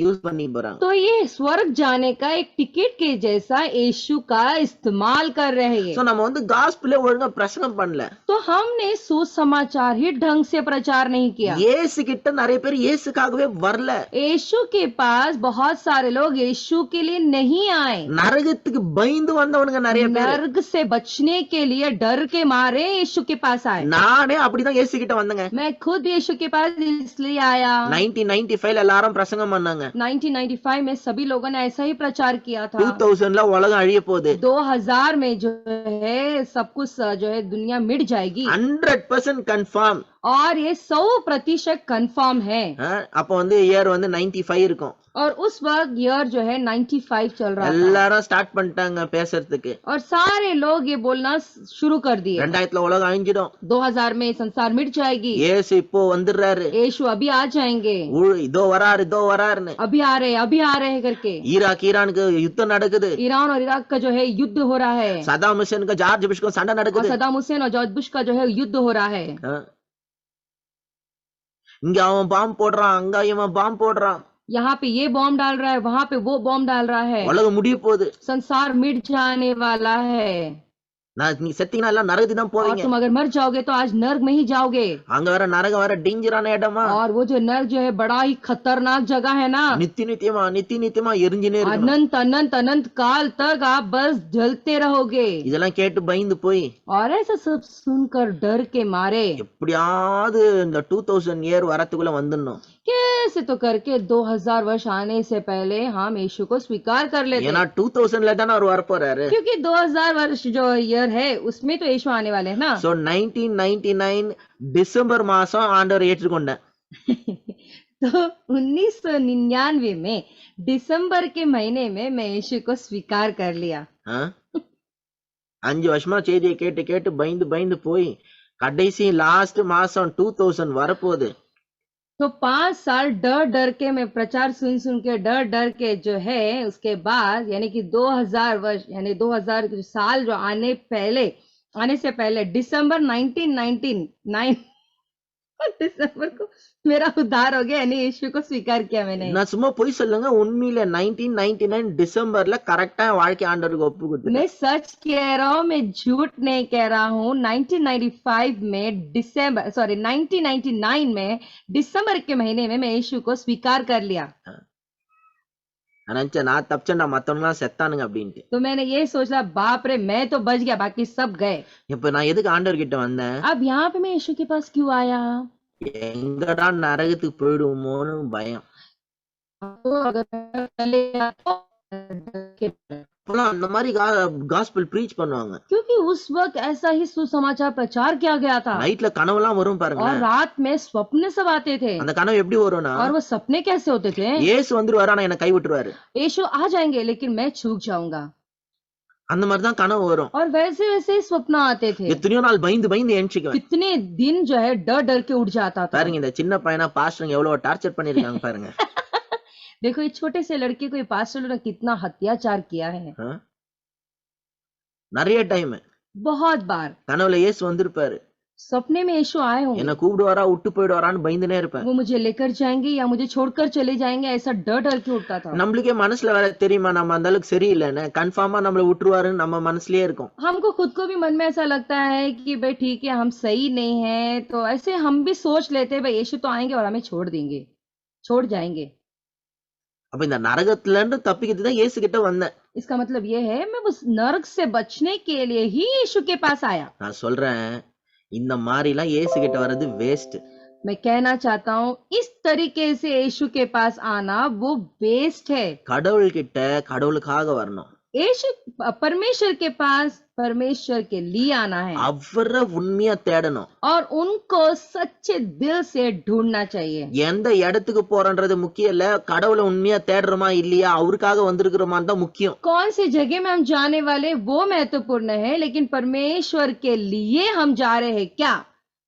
Speaker 1: यूज பண்ணி போறாங்க.
Speaker 2: तो ये स्वर्ग जाने का एक टिकट के जैसा यीशु का इस्तेमाल कर रहे हैं।
Speaker 1: சோ நம்ம வந்து காஸ்பலே ஒழுங்கா பிரசங்கம் பண்ணல.
Speaker 2: तो हमने सुसमाचार ही ढंग से प्रचार नहीं किया।
Speaker 1: இயேசு கிட்ட நிறைய பேர் இயேசுக்காகவே வரல.
Speaker 2: यीशु के पास बहुत सारे लोग यीशु के लिए नहीं आए।
Speaker 1: நரகத்துக்கு பயந்து வந்தவனுங்க நிறைய பேர்.
Speaker 2: नरक से बचने के लिए डर के मारे यीशु के पास आए।
Speaker 1: நானே அப்படிதான் இயேசு கிட்ட வந்தேங்க.
Speaker 2: मैं खुद यीशु के पास इसलिए आया।
Speaker 1: 1995 எல்லாரும் பிரசங்கம் பண்ணாங்க.
Speaker 2: 1995 में सभी लोगों ने ऐसा ही प्रचार किया था।
Speaker 1: 2000ல உலகம் அழிய போகுது.
Speaker 2: 2000 में जो है सब कुछ जो है दुनिया मिट जाएगी।
Speaker 1: 100% कंफर्म।
Speaker 2: और ये 100% कंफर्म है।
Speaker 1: அப்ப வந்து இயர் வந்து 95 இருக்கும்.
Speaker 2: और उस वक्त ईयर जो है 95 चल रहा था।
Speaker 1: எல்லாரும் ஸ்டார்ட் பண்ணிட்டாங்க பேசுறதுக்கு।
Speaker 2: और सारे लोग ये बोलना शुरू कर दिए।
Speaker 1: 2000ல உலகம் அழிஞ்சிடும்।
Speaker 2: 2000 में संसार मिट जाएगी।
Speaker 1: இயேசு இப்போ வந்துறாரு।
Speaker 2: यीशु अभी आ जाएंगे।
Speaker 1: இதோ வராருன்னு।
Speaker 2: अभी आ रहे हैं करके।
Speaker 1: ஈரானுக்கு யுத்தம் நடக்குது।
Speaker 2: ईरान और इराक का जो है युद्ध हो रहा है।
Speaker 1: சதாம் हुसैन का जॉर्ज बुश को சண்டை நடக்குது।
Speaker 2: सदाम हुसैन और जॉर्ज बुश का जो है युद्ध हो रहा है।
Speaker 1: இங்க அவன் பாம்பு போடுறான், அங்க இவன் பாம்பு போடுறான்।
Speaker 2: यहाँ पे ये बॉम्ब डाल रहा है, वहाँ पे वो बॉम्ब डाल रहा है।
Speaker 1: உலகம் முடிய போகுது।
Speaker 2: संसार मिट जाने वाला है।
Speaker 1: நீ செத்தீங்கன்னா எல்லாம் நரகத்துக்கு தான்
Speaker 2: और
Speaker 1: போவீங்க।
Speaker 2: तुम अगर मर जाओगे तो आज नर्क में ही जाओगे।
Speaker 1: அங்க வேற நரகம் வேற டேஞ்சரான இடமா।
Speaker 2: और वो जो नर्क जो है बड़ा ही खतरनाक जगह है ना।
Speaker 1: நித்தியமா எரிஞ்சினே இருக்கணும்।
Speaker 2: अनंत काल तक आप बस जलते रहोगे।
Speaker 1: இதெல்லாம் கேட்டு பயந்து போய்
Speaker 2: और ऐसा सब सुनकर डर के मारे
Speaker 1: எப்படியாவது இந்த 2000 இயர் வரதுக்குள்ள வந்துடணும்।
Speaker 2: कैसे तो करके 2000 वर्ष आने से पहले हम यीशु को स्वीकार कर लेते।
Speaker 1: ஏன்னா 2000ல தான அவர் வர போறாரு।
Speaker 2: क्योंकि 2000 वर्ष जो ईयर है उसमें तो यीशु आने वाले हैं ना।
Speaker 1: सो 1999 டிசம்பர் மாசம் ஆண்டவர் ஏற்றுக்கொண்டார்।
Speaker 2: तो 1999 में दिसंबर के महीने में मैं यीशु को स्वीकार कर लिया।
Speaker 1: 5 வருஷமா செய்தியை கேட்டு பயந்து போய் கடைசி லாஸ்ட் மாசம் 2000 வரப்போகுது।
Speaker 2: तो 5 साल डर के मैं प्रचार सुन के डर के जो है उसके बाद यानी कि 2000 वर्ष यानी 2000 साल जो आने से पहले दिसंबर 1999 दिसंबर को मेरा उद्धार हो गया, यानी यीशु को स्वीकार किया मैंने।
Speaker 1: நான் சும்மா போய் சொல்லுங்க, उनमें 1999 டிசம்பர்ல கரெக்டா வாழ்க்கை ஆண்டவருக்கு ஒப்பு கொடுத்தேன்।
Speaker 2: मैं सच कह रहा हूँ, मैं झूठ नहीं कह रहा हूँ। 1999 में दिसंबर के महीने में मैं यीशु को स्वीकार कर लिया।
Speaker 1: நான் தப்பிச்சேன்டா, மத்தவங்க செத்தானுங்க அப்படின்ட்டு।
Speaker 2: तो मैंने ये सोचा बाप रे मैं तो बच गया, बाकी सब गए।
Speaker 1: இப்ப நான் எதுக்கு ஆண்டவர் கிட்ட वंदேன்?
Speaker 2: अब यहाँ पे मैं यीशु के पास क्यों आया?
Speaker 1: எங்கடா நரகத்துக்கு போயிடுவோமோன்னு பயம்। அப்பெல்லாம் அந்த மாதிரி காஸ்பல் ப்ரீச் பண்ணுவாங்க.
Speaker 2: क्योंकि उस वक्त ऐसा ही सुसमाचार प्रचार किया गया था
Speaker 1: நைட்ல கனவுலாம் வரும்
Speaker 2: और
Speaker 1: பாருங்களேன்.
Speaker 2: रात में स्वप्न सब आते थे।
Speaker 1: அந்த कनவு எப்படி வரும்னா,
Speaker 2: और वो सपने कैसे होते थे?
Speaker 1: இயேசு வந்துருவாரு ஆனா என்ன கை விட்டுருவாரு.
Speaker 2: यीशु आ जाएंगे लेकिन मैं चूक जाऊंगा।
Speaker 1: அந்த மாதிரி தான் கனவு வரும்.
Speaker 2: और वैसे वैसे ही स्वप्न आते थे।
Speaker 1: எத்தனையோ நாள் பயந்து பயந்து எந்திரிக்குவேன்.
Speaker 2: कितने दिन जो है डर डर के उठ जाता था।
Speaker 1: பாருங்க இந்த சின்ன பையனா பாஸ்டருங்க எவ்வளவு டார்ச்சர் பண்ணிருக்காங்க பாருங்க.
Speaker 2: देखो ये छोटे से लड़के को ये पास्टर ने कितना अत्याचार किया है।
Speaker 1: ஆ? நிறைய டைம்
Speaker 2: बहुत बार
Speaker 1: கனவுல இயேசு வந்திருப்பாரு.
Speaker 2: सपने में यीशु आए होंगे।
Speaker 1: என்ன கூப்பிடுவாரா விட்டு போயிடுவாரான்னு பயந்துனே இருப்பேன்.
Speaker 2: वो मुझे लेकर जाएंगे या मुझे छोड़कर चले जाएंगे, ऐसा डर डर के उठता था।
Speaker 1: நம்மளுக்கே மனசுல வேற தெரியுமா நம்ம அந்த அளவுக்கு சரியில்லைன்னு, கன்ஃபார்மா நம்மள விட்டுருவாருன்னு நம்ம மனசுலயே இருக்கும்.
Speaker 2: हमको खुद को भी मन में ऐसा लगता है कि भाई ठीक है हम सही नहीं है, तो ऐसे हम भी सोच लेते हैं भाई यीशु तो आएंगे और हमें छोड़ देंगे, छोड़ जाएंगे।
Speaker 1: அப்ப இந்த நரகத்துல இருந்து தப்பிக்கிறதுக்கு தான் இயேசு கிட்ட வந்தேன்.
Speaker 2: इसका मतलब ये है मैं उस नरक से बचने के लिए ही यीशु के पास आया।
Speaker 1: நான் சொல்றேன் இந்த மாதிரி எல்லாம் இயேசு கிட்ட வர்றது வேஸ்ட்.
Speaker 2: मैं कहना चाहता हूँ इस तरीके से यीशु के पास आना वो वेस्ट है।
Speaker 1: கடவுள் கிட்ட கடவுளுக்காக வரணும்.
Speaker 2: यीशु परमेश्वर के पास परमेश्वर के लिए आना है
Speaker 1: அவரை உண்மையா தேடணும்.
Speaker 2: और उनको सच्चे दिल से ढूंढना चाहिए।
Speaker 1: எந்த இடத்துக்கு போறன்றது முக்கியம் இல்ல, கடவுளை உண்மையா தேடுறோமா இல்லையா, அவருக்காக வந்திருக்கிறோமான்னு தான் முக்கியம்.
Speaker 2: कौन सी जगह में हम जाने वाले वो महत्वपूर्ण है, लेकिन परमेश्वर के लिए हम जा रहे हैं क्या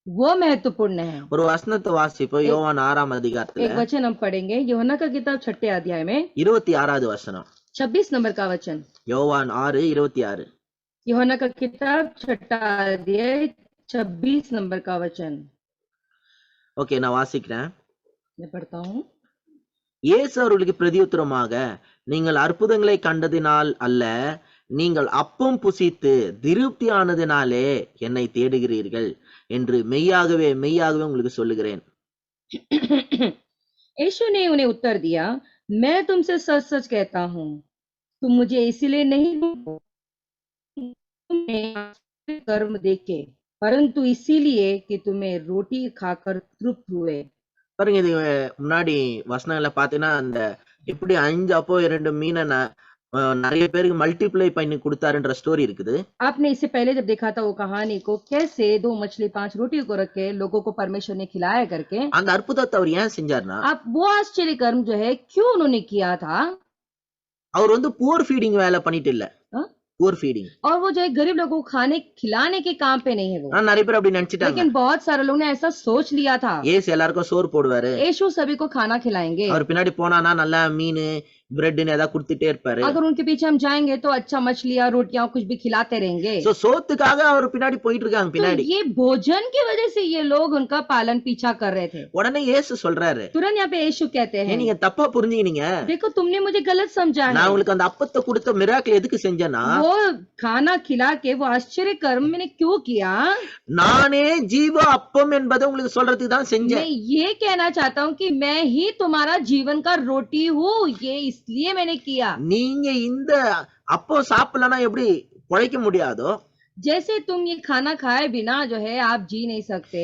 Speaker 2: वो महत्वपूर्ण है।
Speaker 1: ஒரு வசனத்தை வாசிப்போம். யோவான் 6ஆம் அதிகாரத்துல
Speaker 2: एक वचन हम पढ़ेंगे यूहन्ना का किताब 6 अध्याय में
Speaker 1: 26வது வசனம்.
Speaker 2: 26 नंबर का वचन।
Speaker 1: யோவான் 6:26.
Speaker 2: यूहन्ना का किताब 6 अध्याय 26 नंबर का वचन
Speaker 1: ஓகே நான் வாசிக்கிறேன்.
Speaker 2: मैं पढ़ता हूँ।
Speaker 1: இயேசு அவர்களுக்கு பிரதியுத்தரமாக, நீங்கள் அற்புதங்களை கண்டதினால் அல்ல, நீங்கள் அப்பம் புசித்து திருப்தியானதினாலே என்னை தேடுகிறீர்கள் என்று மெய்யாகவே மெய்யாகவே உங்களுக்கு சொல்லுகிறேன்.
Speaker 2: यीशु ने उन्हें उत्तर दिया, मैं तुमसे सच सच कहता हूँ तुम मुझे इसीलिए नहीं तुमने कर्म देखे, परंतु इसीलिए कि तुम्हें रोटी खाकर तृप्त हुए।
Speaker 1: பாருங்க இது முன்னாடி வசனங்களை பார்த்தீங்கன்னா அந்த எப்படி 5 அப்போ 2 மீனை நிறைய பேருக்கு மல்டிப்ளை பண்ணி கொடுத்தாருன்ற ஸ்டோரி இருக்குது.
Speaker 2: आपने इससे पहले जब देखा था वो कहानी को, कैसे 2 मछली 5 रोटी को रखे लोगों को परमेश्वर ने खिलाया करके।
Speaker 1: அந்த அற்புதத்தை அவர் ஏன் செஞ்சாருன்னா,
Speaker 2: आप वो आश्चर्य कर्म जो है क्यों उन्होंने किया था?
Speaker 1: அவர் வந்து புவர் ஃபீடிங் வேலை பண்ணிட்டு இல்ல.
Speaker 2: हाँ?
Speaker 1: Poor feeding.
Speaker 2: और वो जो है गरीब लोगों को खाने खिलाने के काम पे नहीं है वो,
Speaker 1: நிறைய பேர் அப்படி நினைச்சிட்டாங்க.
Speaker 2: लेकिन बहुत सारे लोगों ने ऐसा सोच लिया था
Speaker 1: ஏசு எல்லாருக்கும் சோறு போடுவாரு,
Speaker 2: यीशु सभी को खाना खिलाएंगे।
Speaker 1: அவர் பின்னாடி போனானா நல்லா மீன் பிரெட்னு ஏதாவது கொடுத்துட்டே இருப்பாரு.
Speaker 2: अगर उनके पीछे हम जाएंगे तो अच्छा मछलियाँ रोटियां कुछ भी खिलाते रहेंगे।
Speaker 1: சோ சோத்துக்காக அவர் பின்னாடி போயிட்டு இருக்காங்க
Speaker 2: तो
Speaker 1: பின்னாடி.
Speaker 2: ये भोजन की वजह से ये लोग उनका पालन पीछा कर रहे थे।
Speaker 1: உடனே இயேசு சொல்றாரு,
Speaker 2: तुरंत यहाँ पे यीशु कहते हैं,
Speaker 1: நீங்க தப்பா புரிஞ்சுக்கினீங்க,
Speaker 2: देखो तुमने मुझे गलत समझा
Speaker 1: நான்
Speaker 2: है।
Speaker 1: உங்களுக்கு அந்த அப்பத்தை கொடுத்த மிராக்கிள் எதுக்கு செஞ்சேன்னா,
Speaker 2: वो खाना खिला के वो आश्चर्य कर्म मैंने क्यों किया?
Speaker 1: நானே ஜீவ அப்பம் என்பதை உங்களுக்கு சொல்றதுக்கு தான்
Speaker 2: मैं
Speaker 1: செஞ்சேன்.
Speaker 2: ये कहना चाहता हूँ कि मैं ही तुम्हारा जीवन का रोटी हूँ, ये इसलिए मैंने किया।
Speaker 1: நீங்க இந்த அப்பம் சாப்பிடலன்னா எப்படி பிழைக்க முடியாதோ,
Speaker 2: जैसे तुम ये खाना खाए बिना जो है आप जी नहीं सकते।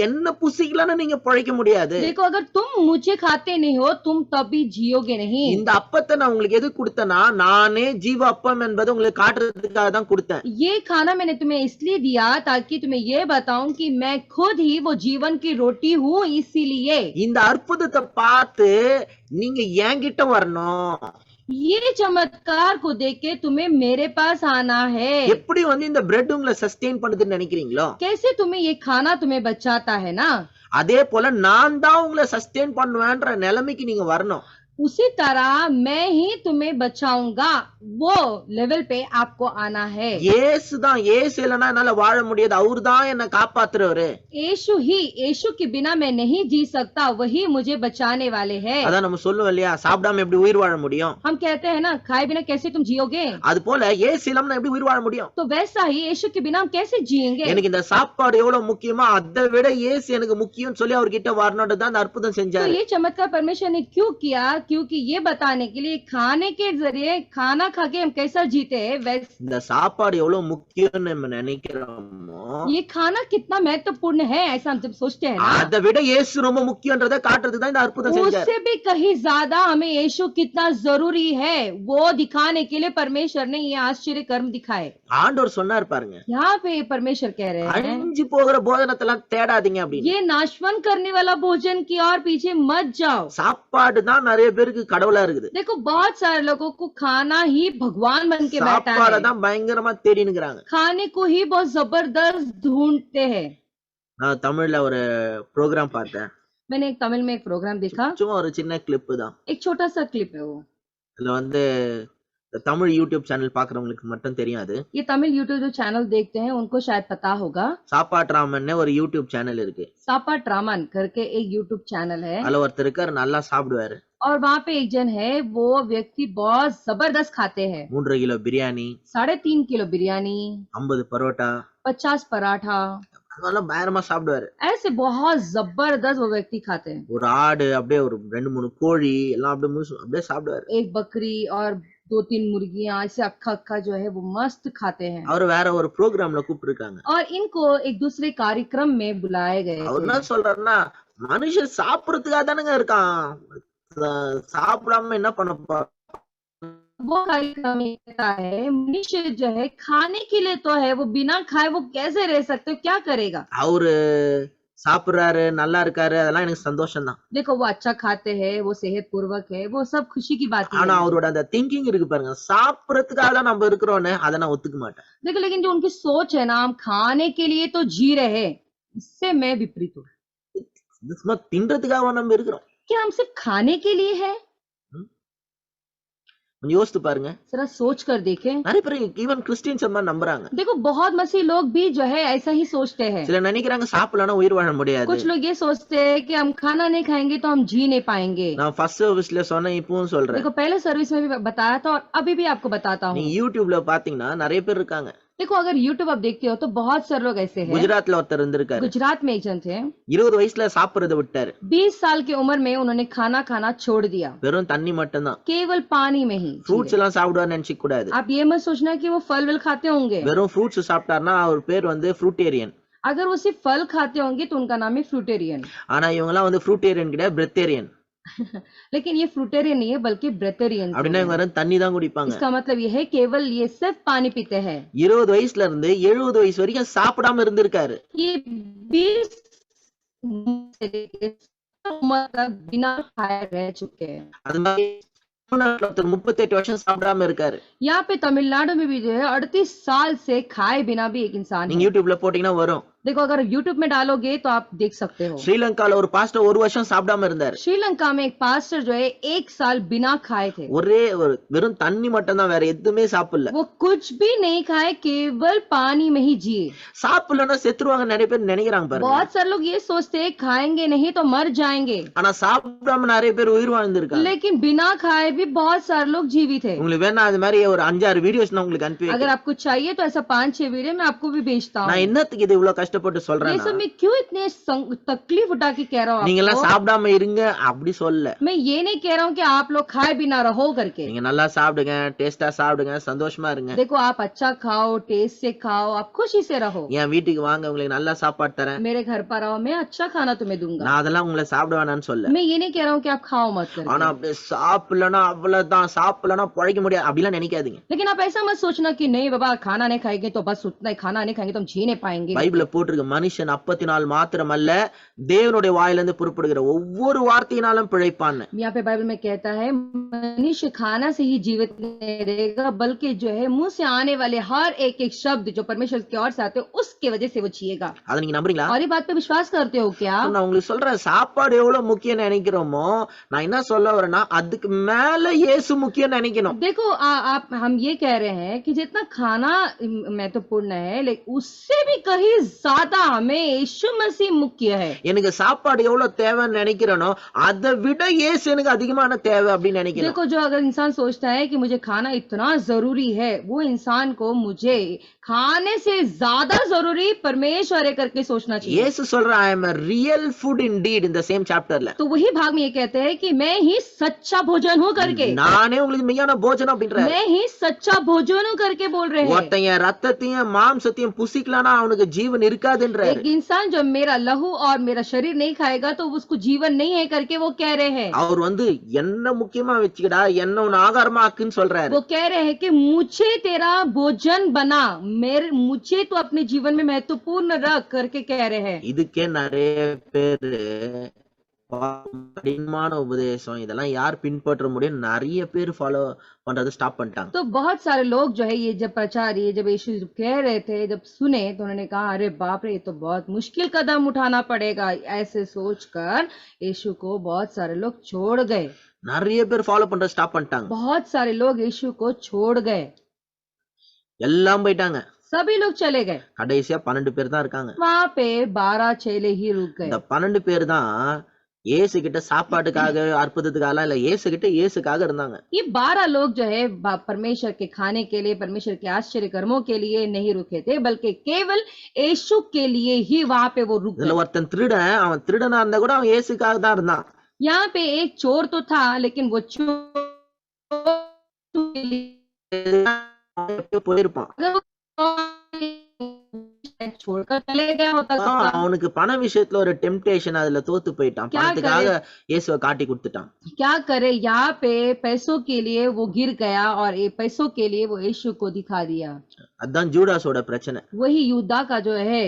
Speaker 1: என்ன புசிக்கலன்னா நீங்க பிழைக்க முடியாது.
Speaker 2: देखो अगर तुम मुझे खाते नहीं हो तुम तभी जियोगे नहीं।
Speaker 1: இந்த அப்பத்தை நான் உங்களுக்கு எது கொடுத்தேன்னா, நானே ஜீவ அப்பம் என்பதை உங்களுக்கு காட்டுறதுக்காக தான் கொடுத்தேன்.
Speaker 2: ये खाना मैंने तुम्हें इसलिए दिया ताकि तुम्हें ये बताऊं कि मैं खुद ही वो जीवन की रोटी हूँ, इसीलिए।
Speaker 1: இந்த அற்புதத்தை பார்த்து நீங்க என்கிட்ட வரணும்.
Speaker 2: ये चमत्कार को देख के तुम्हें मेरे पास आना है।
Speaker 1: எப்படி வந்து இந்த பிரெட் உங்களை சஸ்டெயின் பண்ணுதுன்னு நினைக்கிறீங்களோ,
Speaker 2: कैसे तुम्हें ये खाना तुम्हें बचाता है ना,
Speaker 1: அதே போல நான் தான் உங்களை சஸ்டெயின் பண்ணுவேன்ற நிலைமைக்கு நீங்க வரணும்.
Speaker 2: उसी तरह मैं ही तुम्हें बचाऊंगा, वो लेवल पे आपको आना है।
Speaker 1: இயேசு தான், இயேசு இல்லைன்னா என்னால வாழ முடியாது, அவரு தான் என்ன காப்பாத்துறவரு.
Speaker 2: यीशु ही, यीशु के बिना मैं नहीं जी सकता, वही मुझे बचाने वाले हैं।
Speaker 1: அதான் நம்ம சொல்லுவோம் இல்லையா, சாப்பிடாம எப்படி உயிர் வாழ முடியும்,
Speaker 2: हम कहते हैं ना खाए बिना कैसे तुम जियोगे,
Speaker 1: அது போல இயேசு இல்லாம எப்படி உயிர் வாழ முடியும்.
Speaker 2: तो वैसा ही यीशु के बिना हम कैसे जिएंगे।
Speaker 1: எனக்கு இந்த சாப்பாடு எவ்வளவு முக்கியமோ அதை விட இயேசு எனக்கு முக்கியம் சொல்லி அவர்கிட்ட வரணும்னு தான் அந்த அற்புதம்
Speaker 2: तो
Speaker 1: செஞ்சாரு.
Speaker 2: ये चमत्कार परमेश्वर ने क्यों किया क्योंकि ये बताने के लिए खाने के जरिए खाना खा के हम कैसा जीते हैं वैसे
Speaker 1: இந்த சாப்பாடு எவ்வளவு முக்கியம்னு நம்ம நினைக்கிறோமோ
Speaker 2: ये खाना कितना महत्वपूर्ण है ऐसा हम जब सोचते हैं ना
Speaker 1: அதை விட இயேசு ரொம்ப முக்கியன்றதை காட்டுறதுக்கு தான் இந்த அற்புதம் செஞ்சார்.
Speaker 2: उससे भी कहीं ज्यादा हमें यीशु कितना जरूरी है वो दिखाने के लिए परमेश्वर ने ये आश्चर्य कर्म दिखाए.
Speaker 1: ஆண்டவர் சொன்னார் பாருங்க,
Speaker 2: यहाँ पे परमेश्वर कह रहे हैं
Speaker 1: அழிஞ்சு போகிற போதனத்தெல்லாம் தேடாதீங்க அப்படின்னு.
Speaker 2: ये नाशवन करने वाला भोजन की और पीछे मत जाओ.
Speaker 1: சாப்பாடு தான் நிறைய பேருக்கு கடவுளா இருக்குது.
Speaker 2: देखो बहुत सारे लोगों को खाना ही भगवान बन के बैठा
Speaker 1: சாப்பாடை
Speaker 2: है,
Speaker 1: தான் பயங்கரமா தேடினுக்குறாங்க.
Speaker 2: खाने को ही बहुत जबरदस्त ढूंढते हैं.
Speaker 1: நான் தமிழ்ல ஒரு ப்ரோக்ராம் பார்த்தேன்.
Speaker 2: मैंने एक तमिल में एक प्रोग्राम देखा,
Speaker 1: சும்மா ஒரு சின்ன கிளிப் தான்.
Speaker 2: एक छोटा सा क्लिप है वो.
Speaker 1: இதுல வந்து இந்த தமிழ் யூடியூப் சேனல் பாக்குறவங்களுக்கு மட்டும் தெரியாது.
Speaker 2: ये तमिल यूट्यूब जो चैनल देखते हैं उनको शायद पता होगा.
Speaker 1: சாப்பாட்ராமன்னு ஒரு யூடியூப் சேனல் இருக்கு.
Speaker 2: सापाट रामन करके एक यूट्यूब चैनल है
Speaker 1: அதுல ஒருத்தர் இருக்காரு, நல்லா சாப்பிடுவாரு.
Speaker 2: और वहाँ पे एक जन है, वो व्यक्ति बहुत जबरदस्त खाते हैं.
Speaker 1: 3 கிலோ பிரியாணி,
Speaker 2: 3.5 किलो बिरयानी,
Speaker 1: 50 பரோட்டா,
Speaker 2: 50 पराठा,
Speaker 1: அதெல்லாம் பயங்கரமா சாப்பிடுவாரு.
Speaker 2: ऐसे बहुत जबरदस्त वो व्यक्ति खाते हैं.
Speaker 1: ஒரு ஆடு, அப்படியே ஒரு 2-3 கோழி எல்லாம் அப்படியே சாப்பிடுவாரு.
Speaker 2: एक बकरी और 2-3 मुर्गियां ऐसे अक्खा अक्खा जो है वो मस्त खाते हैं.
Speaker 1: அவர் வேற ஒரு ப்ரோக்ராம்ல கூப்பிட்டுருக்காங்க.
Speaker 2: और इनको एक दूसरे कार्यक्रम में बुलाए गए
Speaker 1: அவர்
Speaker 2: थे.
Speaker 1: என்ன சொல்றாருன்னா, மனுஷன் சாப்பிடறதுக்காக தானங்க இருக்கான், சாப்பிடாம என்ன பண்ண போறான்?
Speaker 2: वो कार्यक्रम ये कहता है मनुष्य जो है खाने के लिए तो है, वो बिना खाए वो कैसे रह सकते हो, क्या करेगा.
Speaker 1: அவரு சாப்பிடுறாரு, நல்லா இருக்காரு, அதெல்லாம் எனக்கு சந்தோஷம் தான்.
Speaker 2: देखो वो अच्छा खाते हैं, वो सेहत पूर्वक है, वो सब खुशी की बात
Speaker 1: ஆனா
Speaker 2: है.
Speaker 1: அவரோட அந்த திங்கிங் இருக்கு பாருங்க, சாப்பிடறதுக்காக தான் நம்ம இருக்கிறோன்னு அதை நான் ஒத்துக்க மாட்டேன்.
Speaker 2: देखो लेकिन जो उनकी सोच है ना, हम खाने के लिए तो जी रहे हैं, इससे मैं विपरीत हूँ.
Speaker 1: இது சும்மா தின்றதுக்காக நம்ம இருக்கிறோம்.
Speaker 2: क्या हम सिर्फ खाने के लिए है?
Speaker 1: கொஞ்சம் யோசித்து பாருங்க.
Speaker 2: जरा सोच कर देखें.
Speaker 1: நிறைய பேர் ஈவன் கிறிஸ்டியன்ஸ் எல்லாம் நம்புறாங்க.
Speaker 2: देखो बहुत मसीह लोग भी जो है ऐसा ही सोचते हैं.
Speaker 1: சில நினைக்கிறாங்க சாப்பிடலன்னா உயிர் வாழ முடியாது.
Speaker 2: कुछ लोग ये सोचते हैं कि हम खाना नहीं खाएंगे तो हम जी नहीं पाएंगे.
Speaker 1: நான் ஃபர்ஸ்ட் சர்வீஸ்ல சொன்னேன், இப்பவும் சொல்றேன்.
Speaker 2: देखो पहले सर्विस में भी बताया था और अभी भी आपको बताता हूँ.
Speaker 1: நீங்க யூடியூப்ல பாத்தீங்கன்னா நிறைய பேர் இருக்காங்க.
Speaker 2: देखो अगर YouTube आप देखते हो तो बहुत सारे लोग ऐसे हैं.
Speaker 1: குஜராத்ல ஒருத்தர் இருந்திருக்காரு.
Speaker 2: गुजरात में एक जन थे,
Speaker 1: 20 வயசுல சாப்பிடுறத விட்டாரு.
Speaker 2: 20 साल की उम्र में उन्होंने खाना खाना छोड़ दिया,
Speaker 1: வெறும் தண்ணி மட்டும் தான்.
Speaker 2: केवल पानी में ही जी
Speaker 1: ஃப்ரூட்ஸ்
Speaker 2: रहे.
Speaker 1: எல்லாம் சாப்பிடுவான்னு நினைச்சிக்க கூடாது.
Speaker 2: आप ये मत सोचना कि वो फल वल खाते होंगे.
Speaker 1: வெறும் ஃப்ரூட்ஸ் சாப்பிட்டாருன்னா அவர் பேர் வந்து ஃப்ரூட்டேரியன்.
Speaker 2: अगर वो सिर्फ फल खाते होंगे तो उनका नाम है फ्रूटेरियन.
Speaker 1: ஆனா இவங்க எல்லாம் வந்து ஃப்ரூட்டேரியன் கிடையாது, பிரெத்தேரியன்.
Speaker 2: लेकिन ये फ्रूटेरियन नहीं है बल्कि ब्रेथेरियन.
Speaker 1: அப்படின்னா இவங்க வெறும் தண்ணி தான் குடிப்பாங்க.
Speaker 2: इसका मतलब ये है केवल ये सिर्फ पानी पीते हैं.
Speaker 1: 20 வயசுல இருந்து 70 வயசு வரைக்கும் சாப்பிடாம இருந்திருக்காரு.
Speaker 2: ये 20 से लेकर उम्र तक बिना खाए रह चुके हैं.
Speaker 1: அது மாதிரி தமிழ்நாட்டுல ஒருத்தர் 38 வருஷம் சாப்பிடாம இருக்காரு.
Speaker 2: यहाँ पे तमिलनाडु में भी जो है 38 साल से खाए बिना भी एक इंसान
Speaker 1: நீங்க
Speaker 2: है.
Speaker 1: யூடியூப்ல போட்டீங்கன்னா வரும்.
Speaker 2: देखो अगर YouTube में डालोगे तो आप देख सकते हो.
Speaker 1: ஸ்ரீலங்கால ஒரு பாஸ்டர் 1 வருஷம் சாப்பிடாம இருந்தாரு.
Speaker 2: श्रीलंका में एक पास्टर जो है 1 साल बिना खाए थे.
Speaker 1: ஒரே ஒரு வெறும் தண்ணி மட்டும் தான், வேற எதுவுமே சாப்பிடல.
Speaker 2: वो कुछ भी नहीं खाए, केवल पानी में ही जिए.
Speaker 1: சாப்பிடலன்னா செத்துருவாங்க நிறைய பேர் நினைக்கிறாங்க பாருங்க.
Speaker 2: बहुत सारे लोग ये सोचते हैं खाएंगे नहीं तो मर जाएंगे,
Speaker 1: ஆனா சாப்பிடாம நிறைய பேர் உயிர் வாழ்ந்திருக்காங்க.
Speaker 2: लेकिन बिना खाए भी बहुत सारे लोग जीवित है.
Speaker 1: உங்களுக்கு வேணா அது மாதிரி ஒரு 5-6 வீடியோஸ் நான் உங்களுக்கு அனுப்பி
Speaker 2: अगर
Speaker 1: வைக்கிறேன்.
Speaker 2: आपको चाहिए तो ऐसा 5-6 वीडियो मैं आपको भी भेजता
Speaker 1: நான்
Speaker 2: हूँ.
Speaker 1: என்னத்துக்கு இது இவ்வளவு கஷ்டப்பட்டு
Speaker 2: ये
Speaker 1: சொல்றேன்னா,
Speaker 2: सब मैं क्यों इतने तकलीफ उठा के कह रहा हूँ
Speaker 1: நீங்க எல்லாம்
Speaker 2: आपको?
Speaker 1: சாப்பிடாம இருங்க அப்படி சொல்ல.
Speaker 2: मैं ये नहीं कह रहा हूँ कि आप लोग खाए बिना रहो करके.
Speaker 1: நீங்க நல்லா சாப்பிடுங்க, டேஸ்டா சாப்பிடுங்க, சந்தோஷமா இருங்க.
Speaker 2: देखो आप अच्छा खाओ, टेस्ट से खाओ, आप खुशी से रहो.
Speaker 1: என் வீட்டுக்கு வாங்க, உங்களுக்கு நல்லா சாப்பாடு தரேன்.
Speaker 2: मेरे घर पर आओ, मैं अच्छा खाना तुम्हें दूंगा.
Speaker 1: நான் அதெல்லாம் உங்களை சாப்பிட வேணாம்னு சொல்ல.
Speaker 2: मैं ये नहीं कह रहा हूँ कि आप खाओ मत
Speaker 1: ஆனா
Speaker 2: करके.
Speaker 1: அப்படியே சாப்பிடலன்னா அவ்வளவுதான், சாப்பிடலன்னா பழைக்க முடியாது அப்படிலாம் நினைக்காதீங்க.
Speaker 2: लेकिन आप ऐसा मत सोचना कि नहीं बाबा खाना नहीं खाएंगे तो बस उतना ही, खाना नहीं खाएंगे तो हम जी नहीं पाएंगे.
Speaker 1: பைபிள்ல போட்டிருக்கு, மனுஷன் அப்பத்தினால் மாத்திரமல்ல தேவனுடைய வாயிலிருந்து புறப்படுகிற ஒவ்வொரு வார்த்தையினாலும் பிழைப்பான்னு.
Speaker 2: यहाँ पे बाइबल में कहता है मनुष्य खाना से ही जीवित नहीं रहेगा, बल्कि जो है मुंह से आने वाले हर एक एक शब्द जो परमेश्वर की ओर से आते हैं उसके वजह से वो जिएगा.
Speaker 1: அதை நீங்க நம்புறீங்களா?
Speaker 2: और ये बात पे विश्वास करते हो क्या?
Speaker 1: நான் உங்களுக்கு சொல்றேன், சாப்பாடு எவ்வளவு முக்கியம் நினைக்கிறோமோ, நான் என்ன சொல்ல வரேன்னா அதுக்கு மேல இயேசு முக்கியம் நினைக்கணும்.
Speaker 2: देखो हम ये कह रहे हैं कि जितना खाना महत्वपूर्ण है, लेकिन उससे भी कहीं ज्यादा हमें यीशु मसीह मुख्य है।
Speaker 1: எனக்கு சாப்பாடு எவ்வளவு தேவைன்னு நினைக்கிறேனோ அதை விட இயேசு எனக்கு அதிகமான தேவை அப்படின்னு நினைக்கணும்.
Speaker 2: देखो, जो अगर इंसान सोचता है कि मुझे खाना इतना जरूरी है, वो इंसान को मुझे खाने से ज्यादा जरूरी परमेश्वर है करके सोचना चाहिए।
Speaker 1: இயேசு சொல்ற I am a real food indeed in the same chapterல.
Speaker 2: तो वही भाग में ये कहते हैं कि मैं ही सच्चा भोजन हूँ करके,
Speaker 1: நானே உங்களுக்கு மெய்யான போஜனம் அப்படின்ற.
Speaker 2: मैं ही सच्चा भोजन हूँ करके बोल रहे हैं।
Speaker 1: ஒருத்தன் என் ரத்தத்தையும் மாம்சத்தையும் புசிக்கலனா அவனுக்கு ஜீவன் இருக்காதுன்றாரு.
Speaker 2: एक इंसान जो मेरा लहू और मेरा शरीर नहीं खाएगा तो उसको जीवन नहीं है करके वो कह रहे हैं।
Speaker 1: அவர் வந்து என்ன முக்கியமா வச்சுக்கடா, என்ன உன் ஆகாரமா ஆக்குன்னு சொல்றாரு.
Speaker 2: वो कह रहे हैं कि मुझे तेरा भोजन बना, मुझे तो अपने जीवन में महत्वपूर्ण रख करके कह रहे हैं।
Speaker 1: இதுக்கே நிறைய பேரு கடினமான உபதேசம் இதெல்லாம் யார் பின்பற்ற முடியும், நிறைய பேர் ஃபாலோ பண்றது ஸ்டாப் பண்ணிட்டாங்க.
Speaker 2: तो बहुत सारे लोग जो है ये जब प्रचार, ये जब यीशु कह रहे थे, जब सुने तो उन्होंने कहा अरे बाप रे, ये तो बहुत मुश्किल कदम उठाना पड़ेगा। ऐसे सोचकर यीशु को बहुत सारे लोग छोड़ गए।
Speaker 1: நிறைய பேர் ஃபாலோ பண்றது ஸ்டாப் பண்ணிட்டாங்க.
Speaker 2: बहुत सारे लोग यीशु को छोड़ गए,
Speaker 1: எல்லாம் போயிட்டாங்க.
Speaker 2: सभी लोग चले गए।
Speaker 1: கடைசியா 12 பேர் தான் இருக்காங்க.
Speaker 2: वहां पे 12 चेले ही रुक गए।
Speaker 1: இந்த 12 பேர் தான் இயேசு கிட்ட சாப்பாட்டுக்காக அற்புதத்துக்காக இல்ல, இயேசு கிட்ட இயேசுக்காக இருந்தாங்க.
Speaker 2: ये 12 लोग जो है परमेश्वर के खाने के लिए, परमेश्वर के आश्चर्य कर्मों के लिए नहीं रुके थे, बल्कि केवल यीशु के लिए ही वहां पे वो रुक
Speaker 1: இதுல
Speaker 2: गए।
Speaker 1: ஒருத்தன் திருடன், அவன் திருடனா இருந்தா கூட அவன் இயேசுக்காக தான் இருந்தான்.
Speaker 2: यहाँ पे एक चोर तो था, लेकिन वो चोर के लिए
Speaker 1: எப்படியோ போயிருப்பான்.
Speaker 2: अगर वो छोड़कर चले गया होता तो
Speaker 1: அவனுக்கு பண விஷயத்துல ஒரு டெம்ப்டேஷன், அதுல தோத்து போயிட்டான்.
Speaker 2: क्या
Speaker 1: பணத்துக்காக இயேசுவை காட்டி கொடுத்துட்டான்.
Speaker 2: क्या करे, यहाँ पे पैसों के लिए वो गिर गया और ये पैसों के लिए वो यीशु को दिखा दिया।
Speaker 1: அதான் ஜூடாஸோட பிரச்சனை.
Speaker 2: वही यूदा का जो है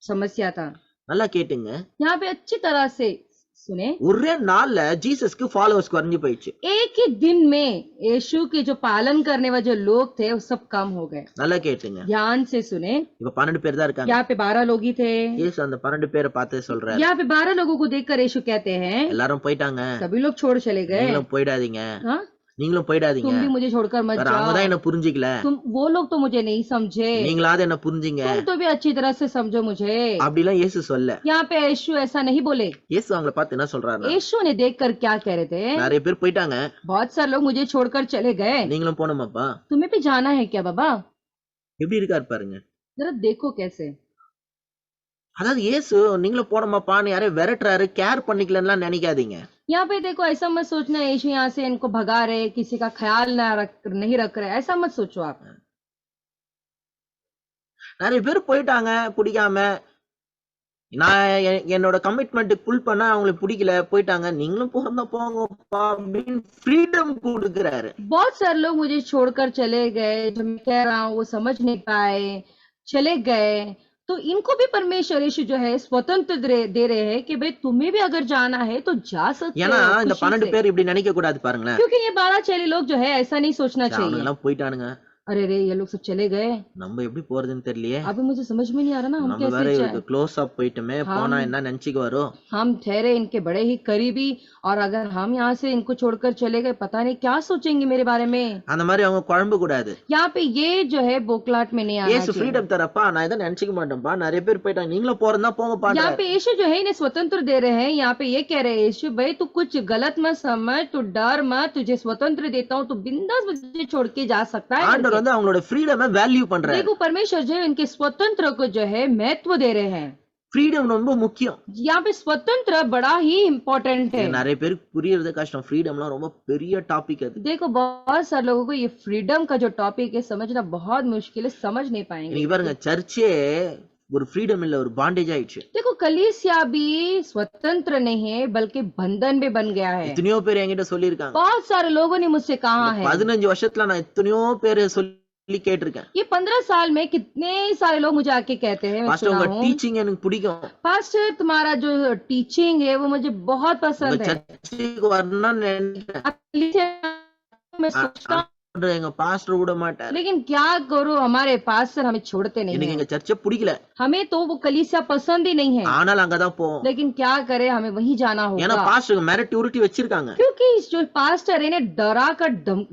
Speaker 2: समस्या था।
Speaker 1: நல்லா கேட்டுங்க,
Speaker 2: यहाँ पे अच्छी तरह से सुने,
Speaker 1: ஒரே நாள்ல ஜீசஸ்க்கு ஃபாலோவர்ஸ் குறைஞ்சு போயிடுச்சு.
Speaker 2: एक ही दिन में यीशु के जो पालन करने वाले जो लोग थे वो सब कम हो गए।
Speaker 1: நல்லா கேட்டுங்க,
Speaker 2: ध्यान से सुने,
Speaker 1: இப்ப 12 பேர் தான் இருக்காங்க.
Speaker 2: यहाँ पे 12 लोग ही थे।
Speaker 1: இயேசு அந்த 12 பேரை பார்த்து சொல்றாரு,
Speaker 2: यहाँ पे 12 लोगों को देखकर यीशु कहते हैं
Speaker 1: எல்லாரும் போயிட்டாங்க,
Speaker 2: सभी लोग छोड़ चले गए।
Speaker 1: நீங்களும் போயிடாதீங்க,
Speaker 2: हाँ,
Speaker 1: நீங்களும் போயிடாதீங்க.
Speaker 2: तुम भी मुझे छोड़कर मत
Speaker 1: வேற அவங்க தான்
Speaker 2: जाओ।
Speaker 1: என்ன புரிஞ்சிக்கல,
Speaker 2: वो लोग तो मुझे नहीं समझे,
Speaker 1: நீங்களாவது என்ன புரிஞ்சிங்க.
Speaker 2: तुम तो भी अच्छी तरह से समझो मुझे।
Speaker 1: அப்படிலாம் இயேசு சொல்ல.
Speaker 2: यहाँ पे यीशु ऐसा नहीं बोले।
Speaker 1: இயேசு அவங்கள பார்த்து என்ன சொல்றாரு,
Speaker 2: यीशु ने देखकर क्या कह रहे थे,
Speaker 1: நிறைய பேர் போயிட்டாங்க,
Speaker 2: बहुत सारे लोग मुझे छोड़कर चले गए,
Speaker 1: நீங்களும் போணுமாப்பா.
Speaker 2: तुम्हें भी जाना है क्या बाबा?
Speaker 1: எப்படி இருக்காரு பாருங்க.
Speaker 2: जरा देखो कैसे।
Speaker 1: அதாவது இயேசு நீங்களும் போணுமாப்பான்னு யாரையும் விரட்டுறாரு, கேர் பண்ணிக்கலன்னா நினைக்காதீங்க.
Speaker 2: यहाँ पे देखो, ऐसा मत सोचना यीशु यहाँ से इनको भगा रहे, किसी का ख्याल नहीं रख रहे, ऐसा मत सोचो आप।
Speaker 1: நிறைய பேர் போயிட்டாங்க பிடிக்காம, நான் என்னோட கமிட்மெண்ட் புல் பண்ண அவங்களுக்கு பிடிக்கல, போயிட்டாங்க, நீங்களும் போறதா போங்கப்பா அப்படின்னு ஃப்ரீடம் கொடுக்கறாரு.
Speaker 2: बहुत सारे लोग मुझे छोड़कर चले गए, जो मैं कह रहा हूँ वो समझ नहीं पाए, चले गए, तो इनको भी परमेश्वर यीशु जो है स्वतंत्र दे रहे हैं कि भाई तुम्हें भी अगर जाना है तो जा सकते
Speaker 1: ஏன்னா
Speaker 2: हो
Speaker 1: இந்த
Speaker 2: खुशी
Speaker 1: 12
Speaker 2: से।
Speaker 1: பேர் இப்படி நினைக்க கூடாது பாருங்களேன்.
Speaker 2: क्योंकि ये 12 चेले लोग जो है ऐसा नहीं सोचना
Speaker 1: அவங்க
Speaker 2: चाहिए,
Speaker 1: எல்லாம் போயிட்டானுங்க,
Speaker 2: अरे रे ये लोग सब चले गए,
Speaker 1: நம்ம எப்படி போறதுன்னு தெரியலையே,
Speaker 2: अभी मुझे समझ में नहीं आ रहा ना हम
Speaker 1: நம்ம வேற
Speaker 2: कैसे
Speaker 1: இவருக்கு க்ளோஸ் அப் போயிட்டுமே, போனா என்ன நினைச்சுக்கு வரும்.
Speaker 2: हम ठहरे इनके बड़े ही करीबी, और अगर हम यहाँ से इनको छोड़कर चले गए पता नहीं क्या सोचेंगे मेरे बारे में।
Speaker 1: அந்த மாதிரி அவங்க குழம்பு கூடாது.
Speaker 2: यहाँ पे ये जो है बोखलाहट में नहीं आना
Speaker 1: இயேசு
Speaker 2: चाहिए।
Speaker 1: ஃப்ரீடம் தரப்பா, நான் இதை நினைச்சுக்க மாட்டேன்ப்பா, நிறைய பேர் போயிட்டாங்க, நீங்களும் போறதா போங்கப்பா.
Speaker 2: यहाँ पे यीशु जो है इन्हें स्वतंत्र दे रहे हैं। यहाँ पे ये कह रहे हैं यीशु भाई तू कुछ गलत मत समझ, तू डर मत, तुझे स्वतंत्र देता हूँ, तू बिंदास मुझे छोड़ के जा सकता है
Speaker 1: ஆண்டவர்
Speaker 2: करके।
Speaker 1: வந்து அவங்களோட ஃப்ரீடமை வேல்யூ பண்றாரு.
Speaker 2: देखो परमेश्वर जो है इनके स्वतंत्र को जो है महत्व दे रहे हैं।
Speaker 1: ஃப்ரீடம் ரொம்ப முக்கியம்.
Speaker 2: यहाँ पे स्वतंत्र बड़ा ही इम्पोर्टेंट है।
Speaker 1: இது நிறைய பேருக்கு புரியறது கஷ்டம். ஃப்ரீடம்லாம் ரொம்ப பெரிய டாபிக் அது.
Speaker 2: देखो बहुत सारे लोगों को ये फ्रीडम का जो टॉपिक है समझना बहुत मुश्किल है, समझ नहीं पाएंगे।
Speaker 1: இன்னைக்கு பாருங்க, சர்ச்சே ஒரு ஃப்ரீடம் இல்ல, ஒரு பாண்டேஜ் ஆயிடுச்சு.
Speaker 2: देखो कलीसिया भी स्वतंत्र नहीं है बल्कि बंधन भी बन गया है।
Speaker 1: எத்தனையோ பேர் என்கிட்ட சொல்லியிருக்காங்க,
Speaker 2: बहुत सारे लोगों ने मुझसे कहा है,
Speaker 1: 15 வருஷத்துல நான் எத்தனையோ பேர் சொல்லி கேட்டிருக்கேன்,
Speaker 2: ये 15 साल में कितने सारे लोग मुझे आके कहते हैं, मैं
Speaker 1: பாஸ்டர்
Speaker 2: सुना
Speaker 1: உங்க
Speaker 2: हूँ,
Speaker 1: டீச்சிங் எனக்கு பிடிக்கும்,
Speaker 2: पास्टर तुम्हारा जो टीचिंग है वो मुझे बहुत
Speaker 1: உங்க
Speaker 2: पसंद है।
Speaker 1: சர்ச்சுக்கு வரணும்னு நினைக்கிறேன்.
Speaker 2: कलीसिया में सोचता
Speaker 1: எங்க பாஸ்டர் விட மாட்டார்.
Speaker 2: लेकिन क्या करो, हमारे पास्टर हमें छोड़ते नहीं
Speaker 1: எனக்கு
Speaker 2: है।
Speaker 1: எங்க சர்ச்சை பிடிக்கல,
Speaker 2: हमें तो वो कलीसिया पसंद ही नहीं है,
Speaker 1: ஆனால் அங்கதான் போவோம்.
Speaker 2: लेकिन क्या करे, हमें वहीं जाना
Speaker 1: ஏன்னா
Speaker 2: होगा,
Speaker 1: பாஸ்டர் மிரட்டி உருட்டி வச்சிருக்காங்க.
Speaker 2: क्योंकि जो पास्टर है इन्हें डरा कर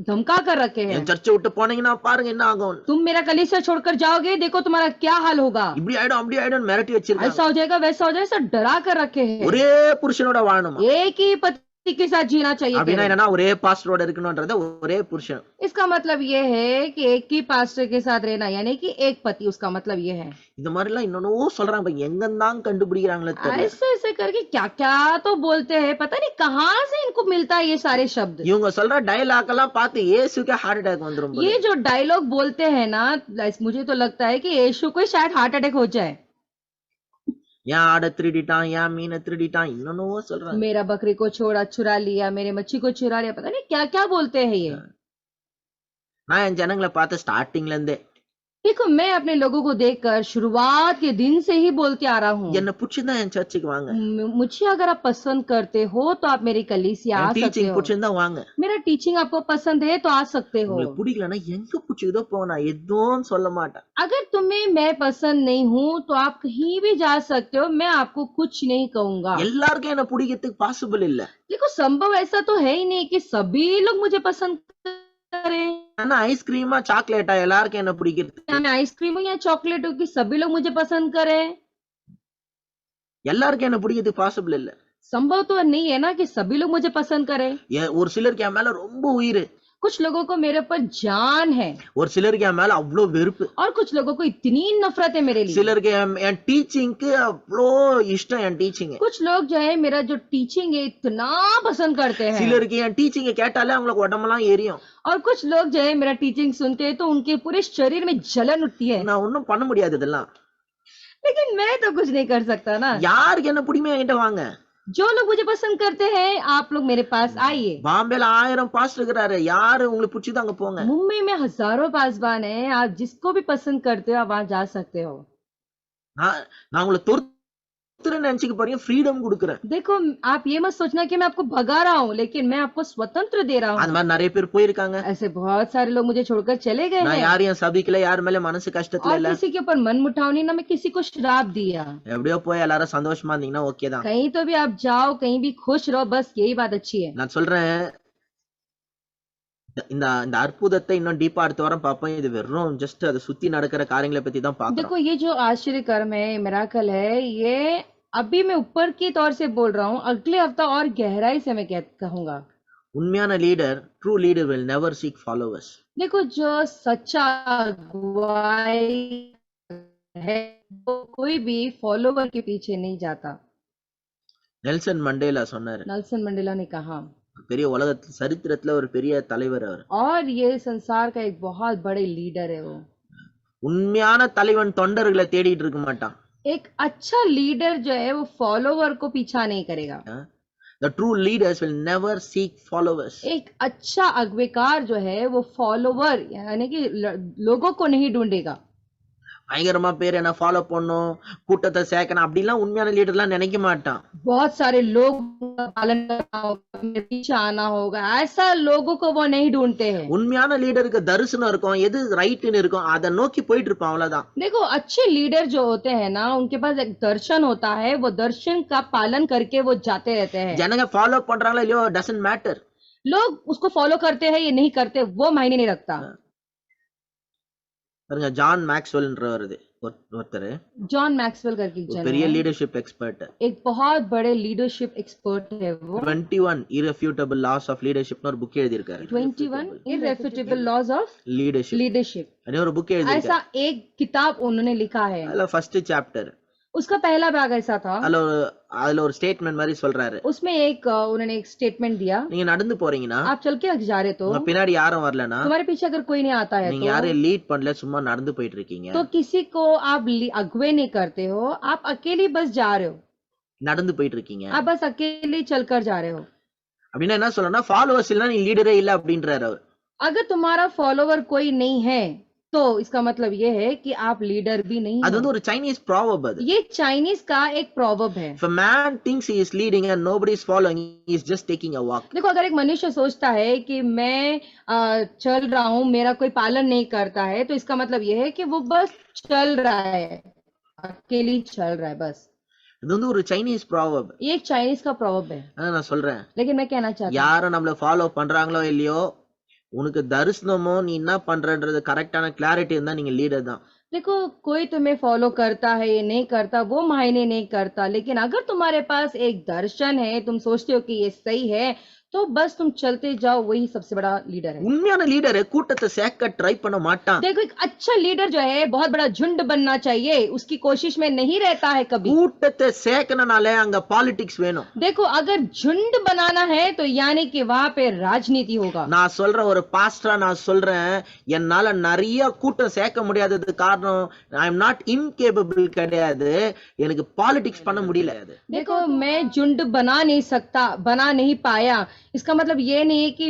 Speaker 2: धमका कर रखे हैं।
Speaker 1: என் சர்ச்சை விட்டு போனீங்கன்னா பாருங்க என்ன ஆகும்,
Speaker 2: तुम मेरा कलीसिया छोड़कर जाओगे, देखो तुम्हारा क्या हाल होगा,
Speaker 1: இப்படி ஆயிடும் அப்படி ஆயிடும் மிரட்டி வச்சிருக்காங்க.
Speaker 2: ऐसा हो जाएगा वैसा हो जाएगा, ऐसा डरा कर रखे हैं।
Speaker 1: ஒரே புருஷனோட வாழணுமா
Speaker 2: एक ही पति के साथ जीना चाहिए
Speaker 1: அப்படின்னா
Speaker 2: केवल।
Speaker 1: என்னன்னா ஒரே பாஸ்டரோட இருக்கணும்ன்றத ஒரே புருஷன்.
Speaker 2: इसका मतलब ये है कि एक ही पास्टर के साथ रहना, यानी कि एक पति, उसका मतलब ये है।
Speaker 1: இந்த மாதிரி எல்லாம் இன்னொன்னு சொல்றாங்க, எங்கதான் கண்டுபிடிக்கிறாங்களே தெரியல.
Speaker 2: ऐसे ऐसे करके क्या क्या तो बोलते हैं, पता नहीं कहाँ से इनको मिलता है ये सारे शब्द।
Speaker 1: இவங்க சொல்ற டயலாக் எல்லாம் பார்த்து இயேசுக்கே ஹார்ட் அட்டாக் வந்துரும் போல.
Speaker 2: ये जो डायलॉग बोलते हैं ना, मुझे तो लगता है कि यीशु को शायद हार्ट अटैक हो जाए।
Speaker 1: ஏன் ஆடை திருடிட்டான், ஏன் மீனை திருடிட்டான், இன்னொன்னு சொல்றாங்க.
Speaker 2: मेरा बकरी को चुरा लिया, मेरे मच्छी को चुरा लिया, पता नहीं क्या क्या बोलते हैं ये।
Speaker 1: நான் என் ஜனங்களை பார்த்து ஸ்டார்டிங்ல இருந்தே
Speaker 2: देखो, मैं अपने लोगों को देखकर शुरुआत के दिन से ही बोलते आ रहा हूँ,
Speaker 1: என்ன பிடிச்சிருந்தா என் சர்ச்சுக்கு வாங்க,
Speaker 2: मुझे अगर आप पसंद करते हो तो आप मेरी कलीसिया आ सकते
Speaker 1: டீச்சிங்
Speaker 2: हो,
Speaker 1: பிடிச்சிருந்தா வாங்க.
Speaker 2: मेरा टीचिंग आपको पसंद है तो आ सकते हो।
Speaker 1: உங்களுக்கு பிடிக்கலன்னா எங்க பிடிச்சதோ போனா எதுவும் சொல்ல மாட்டேன்.
Speaker 2: अगर तुम्हें मैं पसंद नहीं हूँ तो आप कहीं भी जा सकते हो, मैं आपको कुछ नहीं कहूंगा।
Speaker 1: எல்லாருக்கும் என்ன பிடிக்கிறதுக்கு பாசிபிள் இல்ல.
Speaker 2: देखो, संभव ऐसा तो है ही नहीं कि सभी लोग मुझे पसंद करें।
Speaker 1: ஆனா ஐஸ்கிரீமா சாக்லேட்டா எல்லாருக்கும் என்ன பிடிக்கிறது,
Speaker 2: क्या मैं आइसक्रीम हूँ या चॉकलेट हूँ कि सभी लोग मुझे पसंद करें?
Speaker 1: எல்லாருக்கும் என்ன பிடிக்கிறதுக்கு பாசிபிள் இல்ல.
Speaker 2: संभव तो नहीं है ना कि सभी लोग मुझे पसंद करें।
Speaker 1: ஒரு சிலருக்கு என் மேல ரொம்ப உயிர்,
Speaker 2: कुछ लोगों को मेरे ऊपर जान है
Speaker 1: ஒரு சிலருக்கு என் மேல அவ்வளோ வெறுப்பு,
Speaker 2: और कुछ लोगों को इतनी नफरत है मेरे लिए।
Speaker 1: சிலருக்கு என் டீச்சிங்க்கு அவ்வளோ இஷ்டம், என் டீச்சிங்.
Speaker 2: कुछ लोग जो है मेरा जो टीचिंग है इतना पसंद करते हैं,
Speaker 1: சிலருக்கு என் டீச்சிங் கேட்டாலே அவங்களுக்கு உடம்பெல்லாம் எரியும்.
Speaker 2: और कुछ लोग जो है मेरा टीचिंग सुनते हैं तो उनके पूरे शरीर में जलन उठती है।
Speaker 1: நான் ஒன்னும் பண்ண முடியாது இதெல்லாம்.
Speaker 2: लेकिन मैं तो कुछ नहीं कर सकता ना।
Speaker 1: யாருக்கு என்ன பிடிக்குமே என்கிட்ட வாங்க.
Speaker 2: जो लोग मुझे पसंद करते हैं, आप लोग मेरे पास आइए।
Speaker 1: பாம்பேல 1000 பாஸ்டர் இருக்கிறாரு, யாரு உங்களுக்கு பிடிச்சது அங்க போங்க.
Speaker 2: मुंबई में हजारों पासवान है, आप जिसको भी पसंद करते हो आप वहां जा सकते हो।
Speaker 1: நான் உங்களை துரத்துறேன்னு நினைச்சுக்க போறீங்க, ஃப்ரீடம் கொடுக்குறேன்.
Speaker 2: देखो, आप ये मत सोचना कि मैं आपको भगा रहा हूँ, लेकिन मैं आपको स्वतंत्र दे रहा
Speaker 1: அது
Speaker 2: हूँ।
Speaker 1: மாதிரி நிறைய பேர் போயிருக்காங்க.
Speaker 2: ऐसे बहुत सारे लोग मुझे छोड़कर चले गए
Speaker 1: நான்
Speaker 2: हैं,
Speaker 1: யாரையும் சபிக்கல, யார் மேல மனசு கஷ்டத்துல
Speaker 2: और
Speaker 1: இல்ல.
Speaker 2: किसी के ऊपर मन मुठाव नहीं, ना मैं किसी को श्राप दिया।
Speaker 1: எப்படியோ போய் எல்லாரும் சந்தோஷமா இருந்தீங்கன்னா ஓகே தான்.
Speaker 2: कहीं तो भी आप जाओ, कहीं भी खुश रहो, बस यही बात अच्छी है।
Speaker 1: நான் சொல்றேன், இந்த இந்த அற்புதத்தை இன்னும் டீப்பா அடுத்த வாரம் பார்ப்போம். இது வெறும் ஜஸ்ட் அதை சுத்தி நடக்கிற காரியங்களை பத்தி தான் பார்க்கறோம்.
Speaker 2: देखो, ये जो आश्चर्य कर्म है, मिराकल है, ये अभी मैं ऊपर की तौर से बोल रहा हूँ, अगले हफ्ता और गहराई से मैं कहूंगा।
Speaker 1: உண்மையான leader, true leader will never seek followers.
Speaker 2: देखो, जो सच्चा अगुवाई है वो कोई भी फॉलोवर के पीछे नहीं जाता।
Speaker 1: நெல்சன் மண்டேலா சொன்னாரு,
Speaker 2: नेल्सन मंडेला ने कहा,
Speaker 1: பெரிய உலகத்துல சரித்திரத்துல ஒரு பெரிய தலைவர் அவர்.
Speaker 2: और ये संसार का एक बहुत बड़े लीडर है वो।
Speaker 1: உண்மையான தலைவன் தொண்டர்களை தேடிட்டு இருக்க மாட்டான்.
Speaker 2: एक अच्छा लीडर जो है वो फॉलोवर को पीछा नहीं करेगा।
Speaker 1: The true leaders will never seek followers.
Speaker 2: एक अच्छा अगवेकार जो है वो फॉलोवर यानी कि लोगों को नहीं ढूंढेगा।
Speaker 1: பயங்கரமா பேர் என்ன ஃபாலோ பண்ணும், கூட்டத்தை சேர்க்கணும் அப்படிலாம் உண்மையான லீடர்லாம் நினைக்க மாட்டான்.
Speaker 2: बहुत सारे लोग पालन करना होगा, मेरे पीछे आना होगा, ऐसा लोगों को वो नहीं ढूंढते हैं।
Speaker 1: உண்மையான லீடருக்கு தரிசனம் இருக்கும், எது ரைட்னு இருக்கும், அதை நோக்கி போயிட்டு இருப்பான், அவ்வளவுதான்.
Speaker 2: देखो, अच्छे लीडर जो होते हैं ना, उनके पास एक दर्शन होता है, वो दर्शन का पालन करके वो जाते रहते हैं।
Speaker 1: ஜனங்க ஃபாலோ பண்றாங்களா இல்லையோ டசன்ட் மேட்டர்.
Speaker 2: लोग उसको फॉलो करते हैं या नहीं करते वो मायने नहीं रखता।
Speaker 1: பாருங்க, ஜான் மேக்ஸ்வெல்ன்றவர் ஒருத்தர்,
Speaker 2: जॉन मैक्सवेल करके एक जन
Speaker 1: பெரிய
Speaker 2: है,
Speaker 1: லீடர்ஷிப் எக்ஸ்பர்ட்.
Speaker 2: एक बहुत बड़े लीडरशिप एक्सपर्ट है वो।
Speaker 1: 21 irrefutable laws of leadershipனு ஒரு புக் எழுதி இருக்காரு.
Speaker 2: 21 irrefutable laws of
Speaker 1: leadership
Speaker 2: leadership,
Speaker 1: ஒரு புக் எழுதி
Speaker 2: ऐसा
Speaker 1: இருக்காரு.
Speaker 2: एक किताब उन्होंने लिखा है।
Speaker 1: அதுல ஃபர்ஸ்ட் சாப்டர்,
Speaker 2: उसका पहला भाग ऐसा था,
Speaker 1: அதுல ஒரு ஸ்டேட்மெண்ட் மாதிரி சொல்றாரு.
Speaker 2: उसमें एक उन्होंने एक स्टेटमेंट दिया,
Speaker 1: நீங்க நடந்து போறீங்கன்னா,
Speaker 2: आप चल के जा रहे तो
Speaker 1: உங்க பின்னாடி யாரும் வரலனா,
Speaker 2: तुम्हारे पीछे अगर कोई नहीं आता है
Speaker 1: நீங்க யாரையும் லீட் பண்ணல, சும்மா நடந்து போயிட்டு இருக்கீங்க.
Speaker 2: तो किसी को आप अगुवे नहीं करते हो, आप अकेले बस जा रहे हो,
Speaker 1: நடந்து போயிட்டு இருக்கீங்க.
Speaker 2: आप बस अकेले चलकर जा रहे हो।
Speaker 1: அப்படின்னா என்ன சொல்லணும்னா, ஃபாலோவர்ஸ் இல்லனா நீ லீடரே இல்ல அப்படின்றாரு அவர்.
Speaker 2: अगर तुम्हारा फॉलोवर कोई नहीं है तो इसका मतलब ये है कि आप लीडर भी नहीं
Speaker 1: அது
Speaker 2: हो।
Speaker 1: வந்து ஒரு சைனீஸ் ப்ராவர்ப் அது.
Speaker 2: ये चाइनीज का एक proverb है।
Speaker 1: If a man thinks he is leading and nobody is following, he is just taking a walk.
Speaker 2: देखो, अगर एक मनुष्य सोचता है कि मैं चल रहा हूँ, मेरा कोई पालन नहीं करता है, तो इसका मतलब ये है कि वो बस चल रहा है, अकेले चल रहा है बस।
Speaker 1: இது வந்து ஒரு சைனீஸ் ப்ராவர்ப்.
Speaker 2: ये एक चाइनीज का proverb है।
Speaker 1: அதான் நான் சொல்றேன்,
Speaker 2: लेकिन मैं कहना चाहता हूँ,
Speaker 1: யாரும் நம்மள ஃபாலோ பண்றாங்களோ இல்லையோ, உனக்கு தரிசனமோ நீ என்ன பண்றன்றது கரெக்டான கிளாரிட்டி இருந்தா நீங்க லீடர் தான்.
Speaker 2: देखो, कोई तुम्हें फॉलो करता है या नहीं करता वो मायने नहीं करता, लेकिन अगर तुम्हारे पास एक दर्शन है, तुम सोचते हो कि ये सही है, तो बस तुम चलते जाओ, वही सबसे बड़ा लीडर है।
Speaker 1: உண்மையான லீடர் கூட்டத்தை சேர்க்க ட்ரை பண்ண மாட்டான்.
Speaker 2: देखो, एक अच्छा लीडर जो है बहुत बड़ा झुंड बनना चाहिए, उसकी कोशिश में नहीं रहता है कभी।
Speaker 1: கூட்டத்தை சேர்க்கணும்னாலே அங்க பாலிடிக்ஸ் வேணும்.
Speaker 2: देखो, अगर झुंड बनाना है तो यानी कि वहां पे राजनीति होगा।
Speaker 1: நான் சொல்றேன், ஒரு பாஸ்டரா நான் சொல்றேன், என்னால நிறைய கூட்டம் சேர்க்க முடியாததுக்கு காரணம் ஐ எம் நாட் இன்கேபபிள் கிடையாது, எனக்கு பாலிடிக்ஸ் பண்ண முடியல.
Speaker 2: देखो, मैं झुंड बना नहीं सकता, बना नहीं पाया, इसका मतलब ये नहीं है कि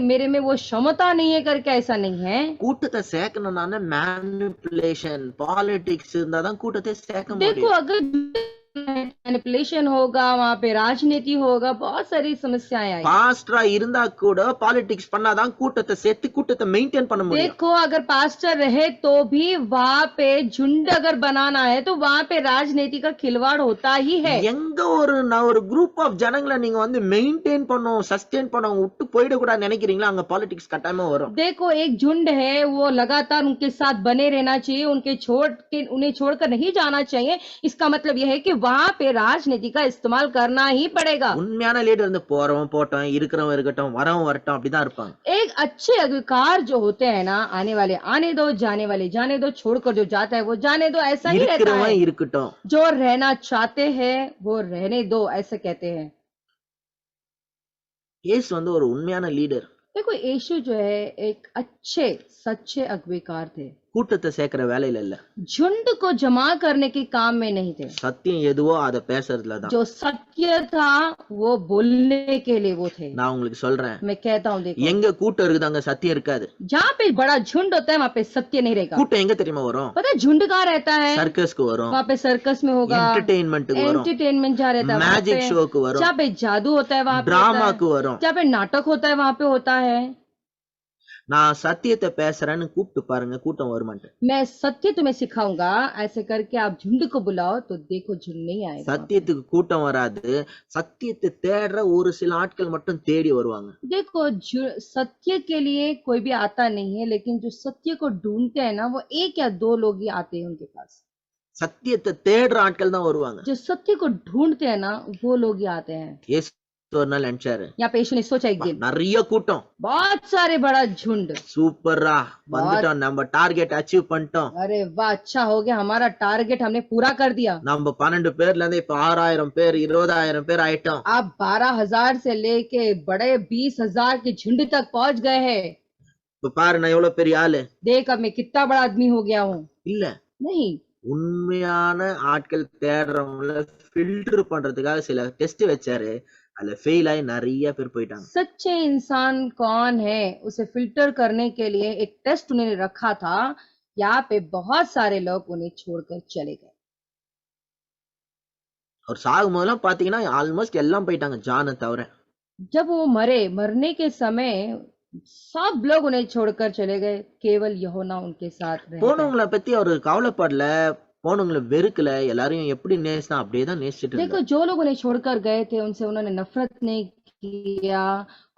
Speaker 2: मेरे में वो क्षमता नहीं है करके, ऐसा नहीं है।
Speaker 1: கூட்டத்தை சேர்க்கணும்னால மேனிபுலேஷன் பாலிடிக்ஸ் இருந்தாதான் கூட்டத்தை சேர்க்க
Speaker 2: देखो,
Speaker 1: முடியும்.
Speaker 2: अगर मैनिपुलेशन होगा, वहां पे राजनीति होगा, बहुत सारी समस्याएं आएगी।
Speaker 1: பாஸ்டரா இருந்தா கூட பாலிடிக்ஸ் பண்ணாதான் கூட்டத்தை சேர்த்து கூட்டத்தை மெயின்டைன் பண்ண முடியும்.
Speaker 2: देखो, अगर पास्टर रहे तो भी वहां पे झुंड अगर बनाना है तो वहां पे राजनीति का खिलवाड़ होता ही है।
Speaker 1: எங்க ஒரு குரூப் ஆஃப் ஜனங்களை நீங்க வந்து மெயின்டைன் பண்ணோம் சஸ்டெயின் பண்ணோம் விட்டு போயிட கூடாது நினைக்கிறீங்களா, அங்க பாலிடிக்ஸ் கட்டாயமா வரும்.
Speaker 2: देखो, एक झुंड है, वो लगातार उनके साथ बने रहना चाहिए, उन्हें छोड़कर नहीं जाना चाहिए। इसका मतलब यह है कि वहां पे राजनीति का इस्तेमाल करना ही पड़ेगा।
Speaker 1: உண்மையான லீடர் வந்து போறவன் போட்டோம், இருக்கிறவன் இருக்கட்டும், வரவன் வரட்டும், அப்படிதான் இருப்பாங்க.
Speaker 2: एक अच्छे अधिकार जो होते हैं ना, आने वाले आने दो, जाने वाले जाने दो, छोड़कर जो जाता है वो जाने दो, ऐसा ही रहता है।
Speaker 1: இருக்கிறவன் இருக்கட்டும்.
Speaker 2: जो रहना चाहते हैं वो रहने दो, ऐसे कहते हैं।
Speaker 1: இயேசு வந்து ஒரு உண்மையான லீடர்.
Speaker 2: देखो, यीशु जो है एक अच्छे सच्चे अगुवेकार थे,
Speaker 1: கூட்டத்தை சேர்க்கிற வேலையில இல்ல,
Speaker 2: झुंड को जमा करने के काम में नहीं थे।
Speaker 1: சத்தியம் எதுவோ அதை பேசுறதுலதான்.
Speaker 2: जो सत्य था वो बोलने के लिए वो थे।
Speaker 1: நான் உங்களுக்கு சொல்றேன்,
Speaker 2: मैं कहता हूँ, देखो,
Speaker 1: எங்க கூட்டம் இருக்குது அங்க சத்தியம் இருக்காது.
Speaker 2: जहाँ पे बड़ा झुंड होता है वहाँ पे सत्य नहीं रहेगा।
Speaker 1: கூட்டம் எங்க தெரியுமா வரும்?
Speaker 2: पता है झुंड कहाँ रहता है?
Speaker 1: சர்க்கஸ்க்கு வரும்,
Speaker 2: वहाँ पे सर्कस में होगा,
Speaker 1: एंटरटेनमेंटக்கு வரும்,
Speaker 2: एंटरटेनमेंट जहाँ रहता है वहाँ
Speaker 1: मैजिक
Speaker 2: पे,
Speaker 1: ஷோக்கு வரும்,
Speaker 2: जहाँ पे जादू होता है वहाँ पे होता है,
Speaker 1: டிராமாக்கு வரும்.
Speaker 2: जहाँ पे नाटक होता है वहाँ पे होता है।
Speaker 1: நான் சத்தியத்தை பேசுறேன்னு கூப்பிட்டு பாருங்க, கூட்டம் வருமான்ட்டு.
Speaker 2: मैं सत्य तुम्हें सिखाऊंगा, ऐसे करके आप झुंड को बुलाओ तो देखो झुंड नहीं आएगा।
Speaker 1: சத்தியத்துக்கு கூட்டம் வராது, சத்தியத்தை தேடுற ஒரு சில ஆட்கள் மட்டும் தேடி வருவாங்க.
Speaker 2: देखो, सत्य के लिए कोई भी आता नहीं है, लेकिन जो सत्य को ढूंढते हैं ना, वो एक या दो लोग ही आते हैं उनके पास।
Speaker 1: சத்தியத்தை தேடுற ஆட்கள் தான் வருவாங்க.
Speaker 2: जो सत्य को ढूंढते हैं ना, वो लोग ही आते हैं।
Speaker 1: இயேசு ஒரு நாள் நினைச்சாரு,
Speaker 2: यहाँ पे यीशु ने सोचा एक दिन,
Speaker 1: நிறைய கூட்டம்,
Speaker 2: बहुत सारे बड़ा झुंड,
Speaker 1: சூப்பரா வந்துட்டோம், நம்ம டார்கெட் அச்சீவ் பண்ணிட்டோம்,
Speaker 2: अरे वाह, अच्छा हो गया, हमारा टारगेट हमने पूरा कर दिया।
Speaker 1: நம்ம 12 பேர்ல இருந்து இப்ப 6000 பேர் 20000 பேர் ஆயிட்டோம்.
Speaker 2: आप 12,000 से लेके बड़े 20,000 के झुंड तक पहुंच गए हैं।
Speaker 1: இப்ப பாரு நான் எவ்வளவு பெரிய ஆளு.
Speaker 2: देख, अब मैं कितना बड़ा आदमी हो गया हूँ।
Speaker 1: இல்ல,
Speaker 2: नहीं,
Speaker 1: உண்மையான ஆட்கள் தேடுறவங்கள ஃபில்டர் பண்றதுக்காக சில டெஸ்ட் வச்சாரு, அதுல ஃபெயில் ஆகி நிறைய பேர் போயிட்டாங்க.
Speaker 2: सच्चे इंसान कौन है उसे फिल्टर करने के लिए एक टेस्ट उन्होंने रखा था। यहाँ पे बहुत सारे लोग उन्हें छोड़कर चले गए।
Speaker 1: அவர் சாகும் போதெல்லாம் பாத்தீங்கன்னா ஆல்மோஸ்ட் எல்லாம் போயிட்டாங்க, ஜானை தவிர.
Speaker 2: जब वो मरने के समय सब लोग उन्हें छोड़कर चले गए, केवल यूहन्ना उनके साथ रह गए।
Speaker 1: போனவங்களை பத்தி அவர் கவலைப்படல, போனவங்களை வெறுக்கல, எல்லாரையும் எப்படி நேசினா அப்படியே தான் நேசிச்சுட்டு
Speaker 2: देखो,
Speaker 1: இருந்தார்.
Speaker 2: जो लोग उन्हें छोड़कर गए थे उनसे उन्होंने नफरत नहीं किया,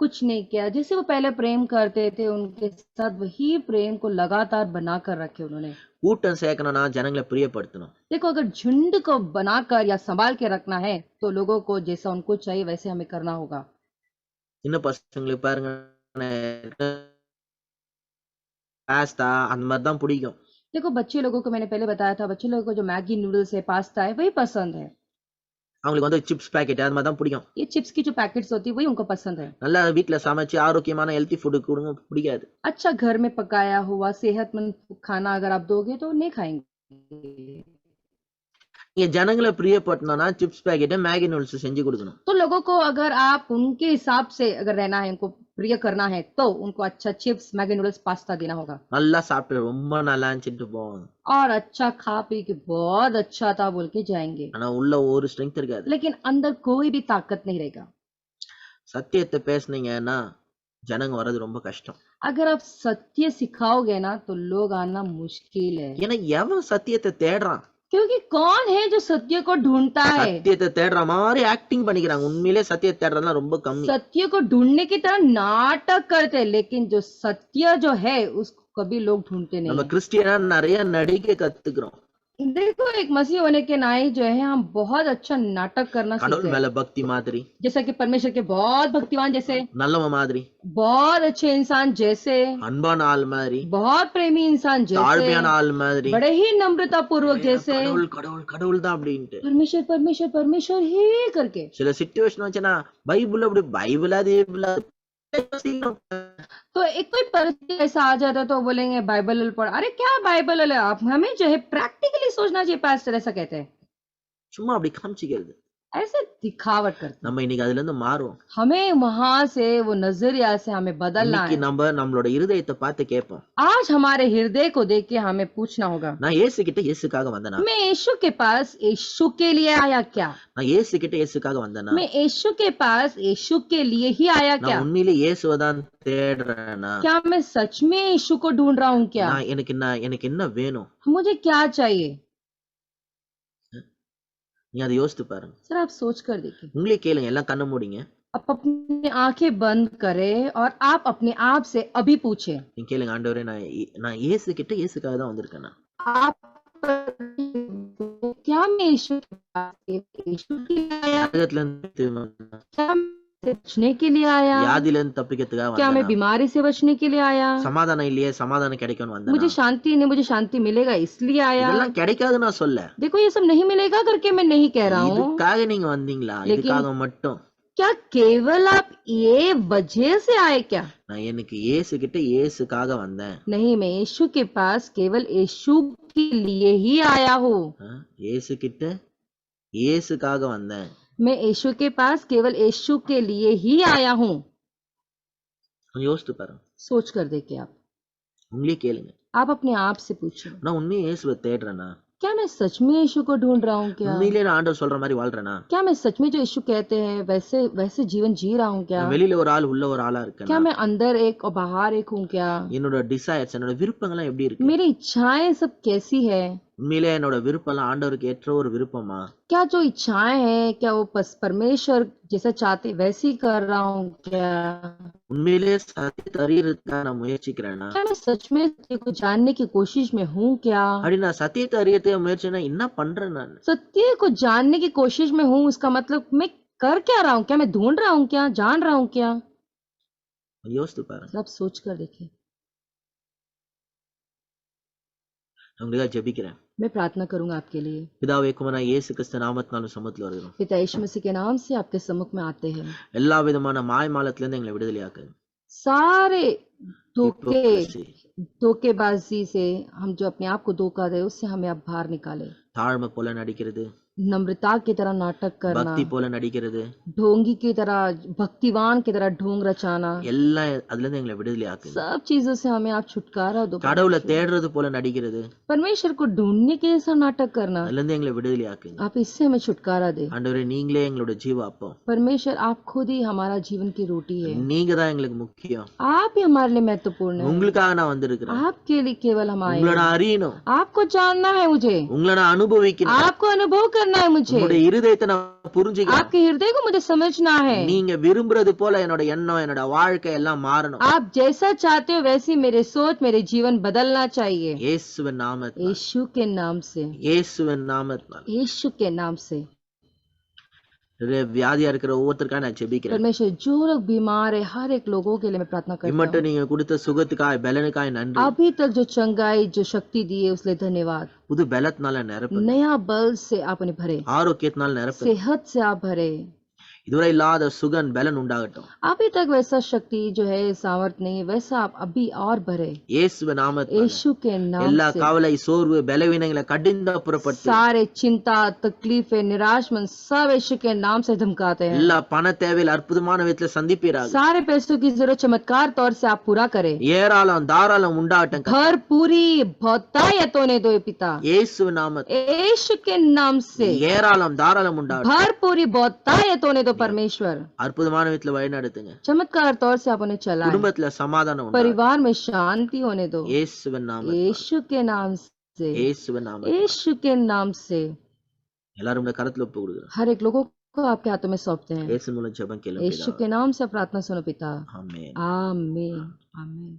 Speaker 2: कुछ नहीं किया। जैसे वो पहले प्रेम करते थे उनके साथ वही प्रेम को लगातार बनाकर रखे उन्होंने।
Speaker 1: கூட்டம் சேர்க்கணும்னா ஜனங்களை பிரியப்படுத்தணும்.
Speaker 2: देखो, अगर झुंड को बनाकर या संभाल के रखना है तो लोगों को जैसा उनको चाहिए वैसे हमें करना होगा।
Speaker 1: சின்ன பசங்களுக்கு பாருங்க, பாஸ்தா அந்த மாதிரி தான் பிடிக்கும்.
Speaker 2: देखो, बच्चे लोगों को मैंने पहले बताया था, बच्चे लोगों को जो मैगी नूडल्स है, पास्ता है, वही पसंद है।
Speaker 1: அவங்களுக்கு வந்து சிப்ஸ் பாக்கெட் அது மாதிரி தான் பிடிக்கும்.
Speaker 2: ये चिप्स की जो पैकेट्स होती है वही उनको पसंद है।
Speaker 1: நல்லா வீட்டுல சமைச்சு ஆரோக்கியமான ஹெல்த்தி ஃபுட் கொடுங்க, பிடிக்காது.
Speaker 2: अच्छा घर में पकाया हुआ सेहतमंद खाना अगर आप दोगे तो नहीं खाएंगे।
Speaker 1: நீங்க ஜனங்களை பிரியப்படணும்னா சிப்ஸ் பாக்கெட் மேகி நூடுல்ஸ் செஞ்சு கொடுக்கணும்.
Speaker 2: तो लोगों को अगर आप उनके हिसाब से अगर रहना है, उनको प्रिय करना है, तो उनको अच्छा चिप्स, मैगी नूडल्स, पास्ता देना होगा
Speaker 1: நல்லா சாப்பிட்டு ரொம்ப நல்லா இருந்துச்சுட்டு போவாங்க.
Speaker 2: और अच्छा खा पी के बहुत अच्छा था बोल के जाएंगे,
Speaker 1: ஆனா உள்ள ஒரு ஸ்ட்ரெngth இருக்காது.
Speaker 2: लेकिन अंदर कोई भी ताकत नहीं रहेगा.
Speaker 1: சத்தியத்தை பேசுனீங்கன்னா ஜனங்க வர்றது ரொம்ப கஷ்டம்.
Speaker 2: अगर आप सत्य सिखाओगे ना तो लोग आना मुश्किल है,
Speaker 1: ஏன்னா எவன் சத்தியத்தை தேடுறான்?
Speaker 2: क्योंकि कौन है जो सत्य को ढूंढता है.
Speaker 1: சத்தியத்தை தேடுற மாதிரி ஆக்டிங் பண்ணிக்கிறாங்க. உண்மையிலே சத்தியத்தை தேடுறதுலாம் ரொம்ப கம்மி.
Speaker 2: सत्य को ढूंढने की तरह नाटक करते हैं, लेकिन जो सत्य जो है उसको कभी लोग ढूंढते नहीं
Speaker 1: நம்ம
Speaker 2: हैं.
Speaker 1: கிறிஸ்டியனா நிறைய நடிக்க கத்துக்கிறோம்.
Speaker 2: देखो, एक मसीह होने के नाते जो है हम बहुत अच्छा नाटक करना सीखते
Speaker 1: கடவுள்
Speaker 2: हैं,
Speaker 1: மேல பக்தி மாதிரி,
Speaker 2: जैसा कि परमेश्वर के बहुत भक्तिवान जैसे,
Speaker 1: நல்லவ மாதிரி,
Speaker 2: बहुत अच्छे इंसान जैसे,
Speaker 1: அன்பான ஆள் மாதிரி,
Speaker 2: बहुत प्रेमी इंसान जैसे,
Speaker 1: தாழ்மையான ஆள் மாதிரி,
Speaker 2: बड़े ही नम्रता पूर्वक जैसे,
Speaker 1: கடவுள் கடவுள் கடவுள் தான் அப்படின்ட்டு
Speaker 2: परमेश्वर परमेश्वर परमेश्वर ही करके.
Speaker 1: சில சிச்சுவேஷன் வச்சுன்னா பைபிள் அப்படி பைபிளாது
Speaker 2: तो एक कोई परिस्थिति ऐसा आ जाता है तो बोलेंगे बाइबल पढ़. अरे क्या बाइबल है, आप हमें जो है प्रैक्टिकली सोचना चाहिए. पास्टर ऐसा कहते हैं,
Speaker 1: சும்மா அப்படி காமிச்சிக்கிறது.
Speaker 2: ऐसे दिखावट करते हैं.
Speaker 1: நம்ம இன்னைக்கு அதுல இருந்து மாறுவோம்.
Speaker 2: हमें वहां से वो नजरिया से हमें बदलना
Speaker 1: இன்னைக்கு
Speaker 2: है.
Speaker 1: நம்ம நம்மளோட இருதயத்தை பார்த்து கேட்போம்.
Speaker 2: आज हमारे हृदय को देख के हमें पूछना होगा,
Speaker 1: நான் இயேசு கிட்ட இயேசுக்காக வந்தேனா?
Speaker 2: मैं यीशु के पास यीशु के लिए आया क्या?
Speaker 1: நான் இயேசு கிட்ட இயேசுக்காக வந்தேனா?
Speaker 2: मैं यीशु के पास यीशु के लिए ही आया क्या?
Speaker 1: நான் உண்மையிலே இயேசுவை தான் தேடுறேனா?
Speaker 2: क्या मैं सच में यीशु को ढूंढ रहा हूँ क्या?
Speaker 1: நான் எனக்கு என்ன வேணும்?
Speaker 2: मुझे क्या चाहिए?
Speaker 1: நீ அதை யோசித்து பாருங்க.
Speaker 2: सर आप सोच कर देखिए.
Speaker 1: உங்களே கேளுங்க. எல்லாம் கண்ண மூடிங்க.
Speaker 2: आप अपनी आंखें बंद करें और आप अपने आप से अभी पूछें,
Speaker 1: நீங்க கேளுங்க, ஆண்டவரே நான் இயேசு கிட்ட இயேசுக்காக தான் வந்திருக்கேன்.
Speaker 2: आप क्या मैं यीशु के पास यीशु के लिए आया?
Speaker 1: நரகத்துல இருந்து வந்தேனா?
Speaker 2: क्या मैं बचने के लिए आया?
Speaker 1: வியாதியில இருந்து தப்பிக்கிறதுக்காக
Speaker 2: क्या मैं
Speaker 1: வந்தேனா?
Speaker 2: बीमारी से बचने के लिए आया?
Speaker 1: சமாதானம் இல்லையே, சமாதானம் கிடைக்கும்னு வந்தேனா?
Speaker 2: मुझे शांति नहीं, मुझे शांति मिलेगा इसलिए आया?
Speaker 1: இதெல்லாம் கிடைக்காது நான் சொல்ல.
Speaker 2: देखो, ये सब नहीं मिलेगा करके मैं नहीं कह रहा हूँ,
Speaker 1: இதுக்காக நீங்க வந்தீங்களா?
Speaker 2: लेकिन-
Speaker 1: இதுக்காக மட்டும்
Speaker 2: क्या केवल आप ये वजह से आए क्या?
Speaker 1: நான் எனக்கு இயேசு கிட்ட இயேசுக்காக வந்தேன்.
Speaker 2: नहीं, मैं यीशु के पास केवल यीशु के लिए ही आया हूँ.
Speaker 1: இயேசு கிட்ட இயேசுக்காக வந்தேன்.
Speaker 2: मैं यीशु के पास केवल यीशु के लिए ही आया हूँ.
Speaker 1: கொஞ்சம் யோசித்து பாருங்க.
Speaker 2: सोच कर देखिए आप.
Speaker 1: உங்களே கேளுங்க.
Speaker 2: आप अपने आप से पूछो,
Speaker 1: நான் உண்மையே இயேசுவை தேடுறேனா?
Speaker 2: क्या मैं सच में यीशु को ढूंढ रहा हूँ क्या?
Speaker 1: உண்மையிலே நான் ஆண்டவர் சொல்ற மாதிரி வாழ்றேனா?
Speaker 2: क्या मैं सच में जो यीशु कहते हैं वैसे वैसे जीवन जी रहा हूँ क्या?
Speaker 1: நான் வெளியில ஒரு ஆள் உள்ள ஒரு ஆளா
Speaker 2: क्या
Speaker 1: இருக்கேனா?
Speaker 2: मैं अंदर एक और बाहर एक हूँ क्या?
Speaker 1: என்னோட டிசைர்ஸ், என்னோட விருப்பங்கள்லாம் எப்படி இருக்கு?
Speaker 2: मेरी इच्छाएं सब कैसी है?
Speaker 1: உண்மையிலே என்னோட விருப்பம்லாம் ஆண்டவருக்கு ஏற்ற ஒரு விருப்பமா?
Speaker 2: क्या जो इच्छाएं हैं क्या वो परमेश्वर जैसा चाहते वैसे ही कर रहा हूँ क्या?
Speaker 1: உண்மையிலே சத்தியத்தை அறியறதுக்காக நான் முயற்சிக்கிறேனா?
Speaker 2: क्या मैं सच में सत्य को जानने की कोशिश में हूँ क्या?
Speaker 1: அப்படி நான் சத்தியத்தை அறியறதுக்கு முயற்சினா என்ன பண்றேன் நான்?
Speaker 2: सत्य को जानने की कोशिश में हूँ, उसका मतलब मैं कर क्या रहा हूँ? क्या मैं ढूंढ रहा हूँ क्या? जान रहा हूँ क्या?
Speaker 1: யோசித்து பாருங்க.
Speaker 2: आप सोच कर देखिए.
Speaker 1: நான் உங்களுக்காக ஜெபிக்கிறேன்.
Speaker 2: मैं प्रार्थना करूंगा आपके लिए.
Speaker 1: பிதாவே, குமாரனாகிய இயேசு கிறிஸ்து நாமத்தினால சமூகத்துல வருகிறோம்.
Speaker 2: पिता यीशु मसीह के नाम से आपके सम्मुख में आते हैं.
Speaker 1: எல்லா விதமான மாயமாலத்துல இருந்து எங்களை விடுதலையாக்குங்க.
Speaker 2: सारे धोखे
Speaker 1: Hypocrisy,
Speaker 2: धोखेबाजी से हम जो अपने आप को धोखा दे उससे हमें आप बाहर निकाले.
Speaker 1: தாழ்மை போல நடிக்கிறது,
Speaker 2: नम्रता की तरह नाटक करना,
Speaker 1: பக்தி போல நடிக்கிறது,
Speaker 2: ढोंगी की तरह भक्तिवान की तरह ढोंग रचाना,
Speaker 1: எல்லாம் அதுல இருந்து எங்களை விடுதலையாக்குங்க.
Speaker 2: सब चीजों से हमें आप छुटकारा दो.
Speaker 1: கடவுளை தேடுறது போல நடிக்கிறது,
Speaker 2: परमेश्वर को ढूंढने के जैसा नाटक करना,
Speaker 1: அதுல இருந்து எங்களை விடுதலையாக்குங்க.
Speaker 2: आप इससे हमें छुटकारा दे.
Speaker 1: ஆண்டவரே, நீங்களே எங்களோட ஜீவ அப்பம்.
Speaker 2: परमेश्वर आप खुद ही हमारा जीवन की रोटी है.
Speaker 1: நீங்க தான் எங்களுக்கு முக்கியம்.
Speaker 2: आप ही हमारे लिए महत्वपूर्ण है.
Speaker 1: உங்களுக்காக நான் வந்திருக்கிறேன்.
Speaker 2: आपके लिए केवल हम आए
Speaker 1: உங்களை
Speaker 2: हैं.
Speaker 1: நான் அறியணும்,
Speaker 2: आपको जानना है मुझे,
Speaker 1: உங்களை நான் அனுபவிக்கணும்,
Speaker 2: आपको अनुभव करना है मुझे,
Speaker 1: உங்களுடைய இருதயத்தை நான் புரிஞ்சுக்கணும்.
Speaker 2: आपके हृदय को मुझे समझना है.
Speaker 1: நீங்க விரும்புறது போல என்னோட எண்ணம், என்னோட வாழ்க்கை எல்லாம் மாறணும்.
Speaker 2: आप जैसा चाहते हो वैसी मेरे सोच मेरे जीवन बदलना चाहिए.
Speaker 1: இயேசுவின் நாமத்தில்,
Speaker 2: यीशु के नाम से,
Speaker 1: இயேசுவின் நாமத்தில்.
Speaker 2: यीशु के नाम से.
Speaker 1: வியாதியா இருக்கிற ஒவ்வொருத்தருக்காக நான் ஜெபிக்கிறேன்.
Speaker 2: परमेश्वर जो लोग बीमार है हर एक लोगों के लिए मैं प्रार्थना करता
Speaker 1: இம்மட்டும்
Speaker 2: हूँ.
Speaker 1: நீங்க கொடுத்த சுகத்துக்காய் பலனுக்காய் நன்றி.
Speaker 2: अभी तक जो चंगाई जो शक्ति दी है उसके लिए धन्यवाद.
Speaker 1: புது பலத்தினால நிரப்பு,
Speaker 2: नया बल से आप उन्हें भरे,
Speaker 1: ஆரோக்கியத்தினால நிரப்பு.
Speaker 2: सेहत से आप भरे.
Speaker 1: இதுவரை இல்லாத சுகன் பலன் உண்டாகட்டும்.
Speaker 2: अभी तक वैसा शक्ति जो है सामर्थ नहीं, वैसा आप अभी और भरे
Speaker 1: இயேசுவ நாமத்தினால
Speaker 2: यीशु के नाम
Speaker 1: எல்லா
Speaker 2: से।
Speaker 1: கவலை, சோர்வு, பலவீனங்களை கடிந்தப்புறப்பட்டு
Speaker 2: सारे चिंता, तकलीफें, निराश मन सब यीशु के नाम से धमकाते हैं।
Speaker 1: எல்லா பண தேவையில் அற்புதமான விதத்துல சந்திப்பீராக.
Speaker 2: सारे पैसों की जरूरत चमत्कार तौर से आप पूरा करें।
Speaker 1: ஏராளம் தாராளம் உண்டாகட்டும்.
Speaker 2: भर पूरी बहुतायत होने दो पिता,
Speaker 1: இயேசுவ நாமத்தில்
Speaker 2: यीशु के नाम से।
Speaker 1: ஏராளம் தாராளம் உண்டாகட்டும்.
Speaker 2: भर पूरी बहुतायत होने दो परमेश्वर।
Speaker 1: அற்புதமான விதத்துல வழி நடத்துங்க.
Speaker 2: चमत्कार तौर से आप उन्हें चलाएं।
Speaker 1: குடும்பத்துல சமாதானம் உண்டாகட்டும்.
Speaker 2: परिवार में शांति होने दो
Speaker 1: இயேசுவ நாமத்தில்
Speaker 2: यीशु के नाम से।
Speaker 1: இயேசுவ நாமத்தில்
Speaker 2: यीशु के नाम से
Speaker 1: எல்லாரும் உங்க கரத்துல ஒப்பு கொடுக்குறோம்.
Speaker 2: हर एक लोगों को आपके हाथों में सौंपते हैं।
Speaker 1: இயேசு மூலம் ஜெபம் கேளுங்க.
Speaker 2: यीशु के नाम से प्रार्थना सुनो पिता।
Speaker 1: ஆமென்.
Speaker 2: आमीन आमीन।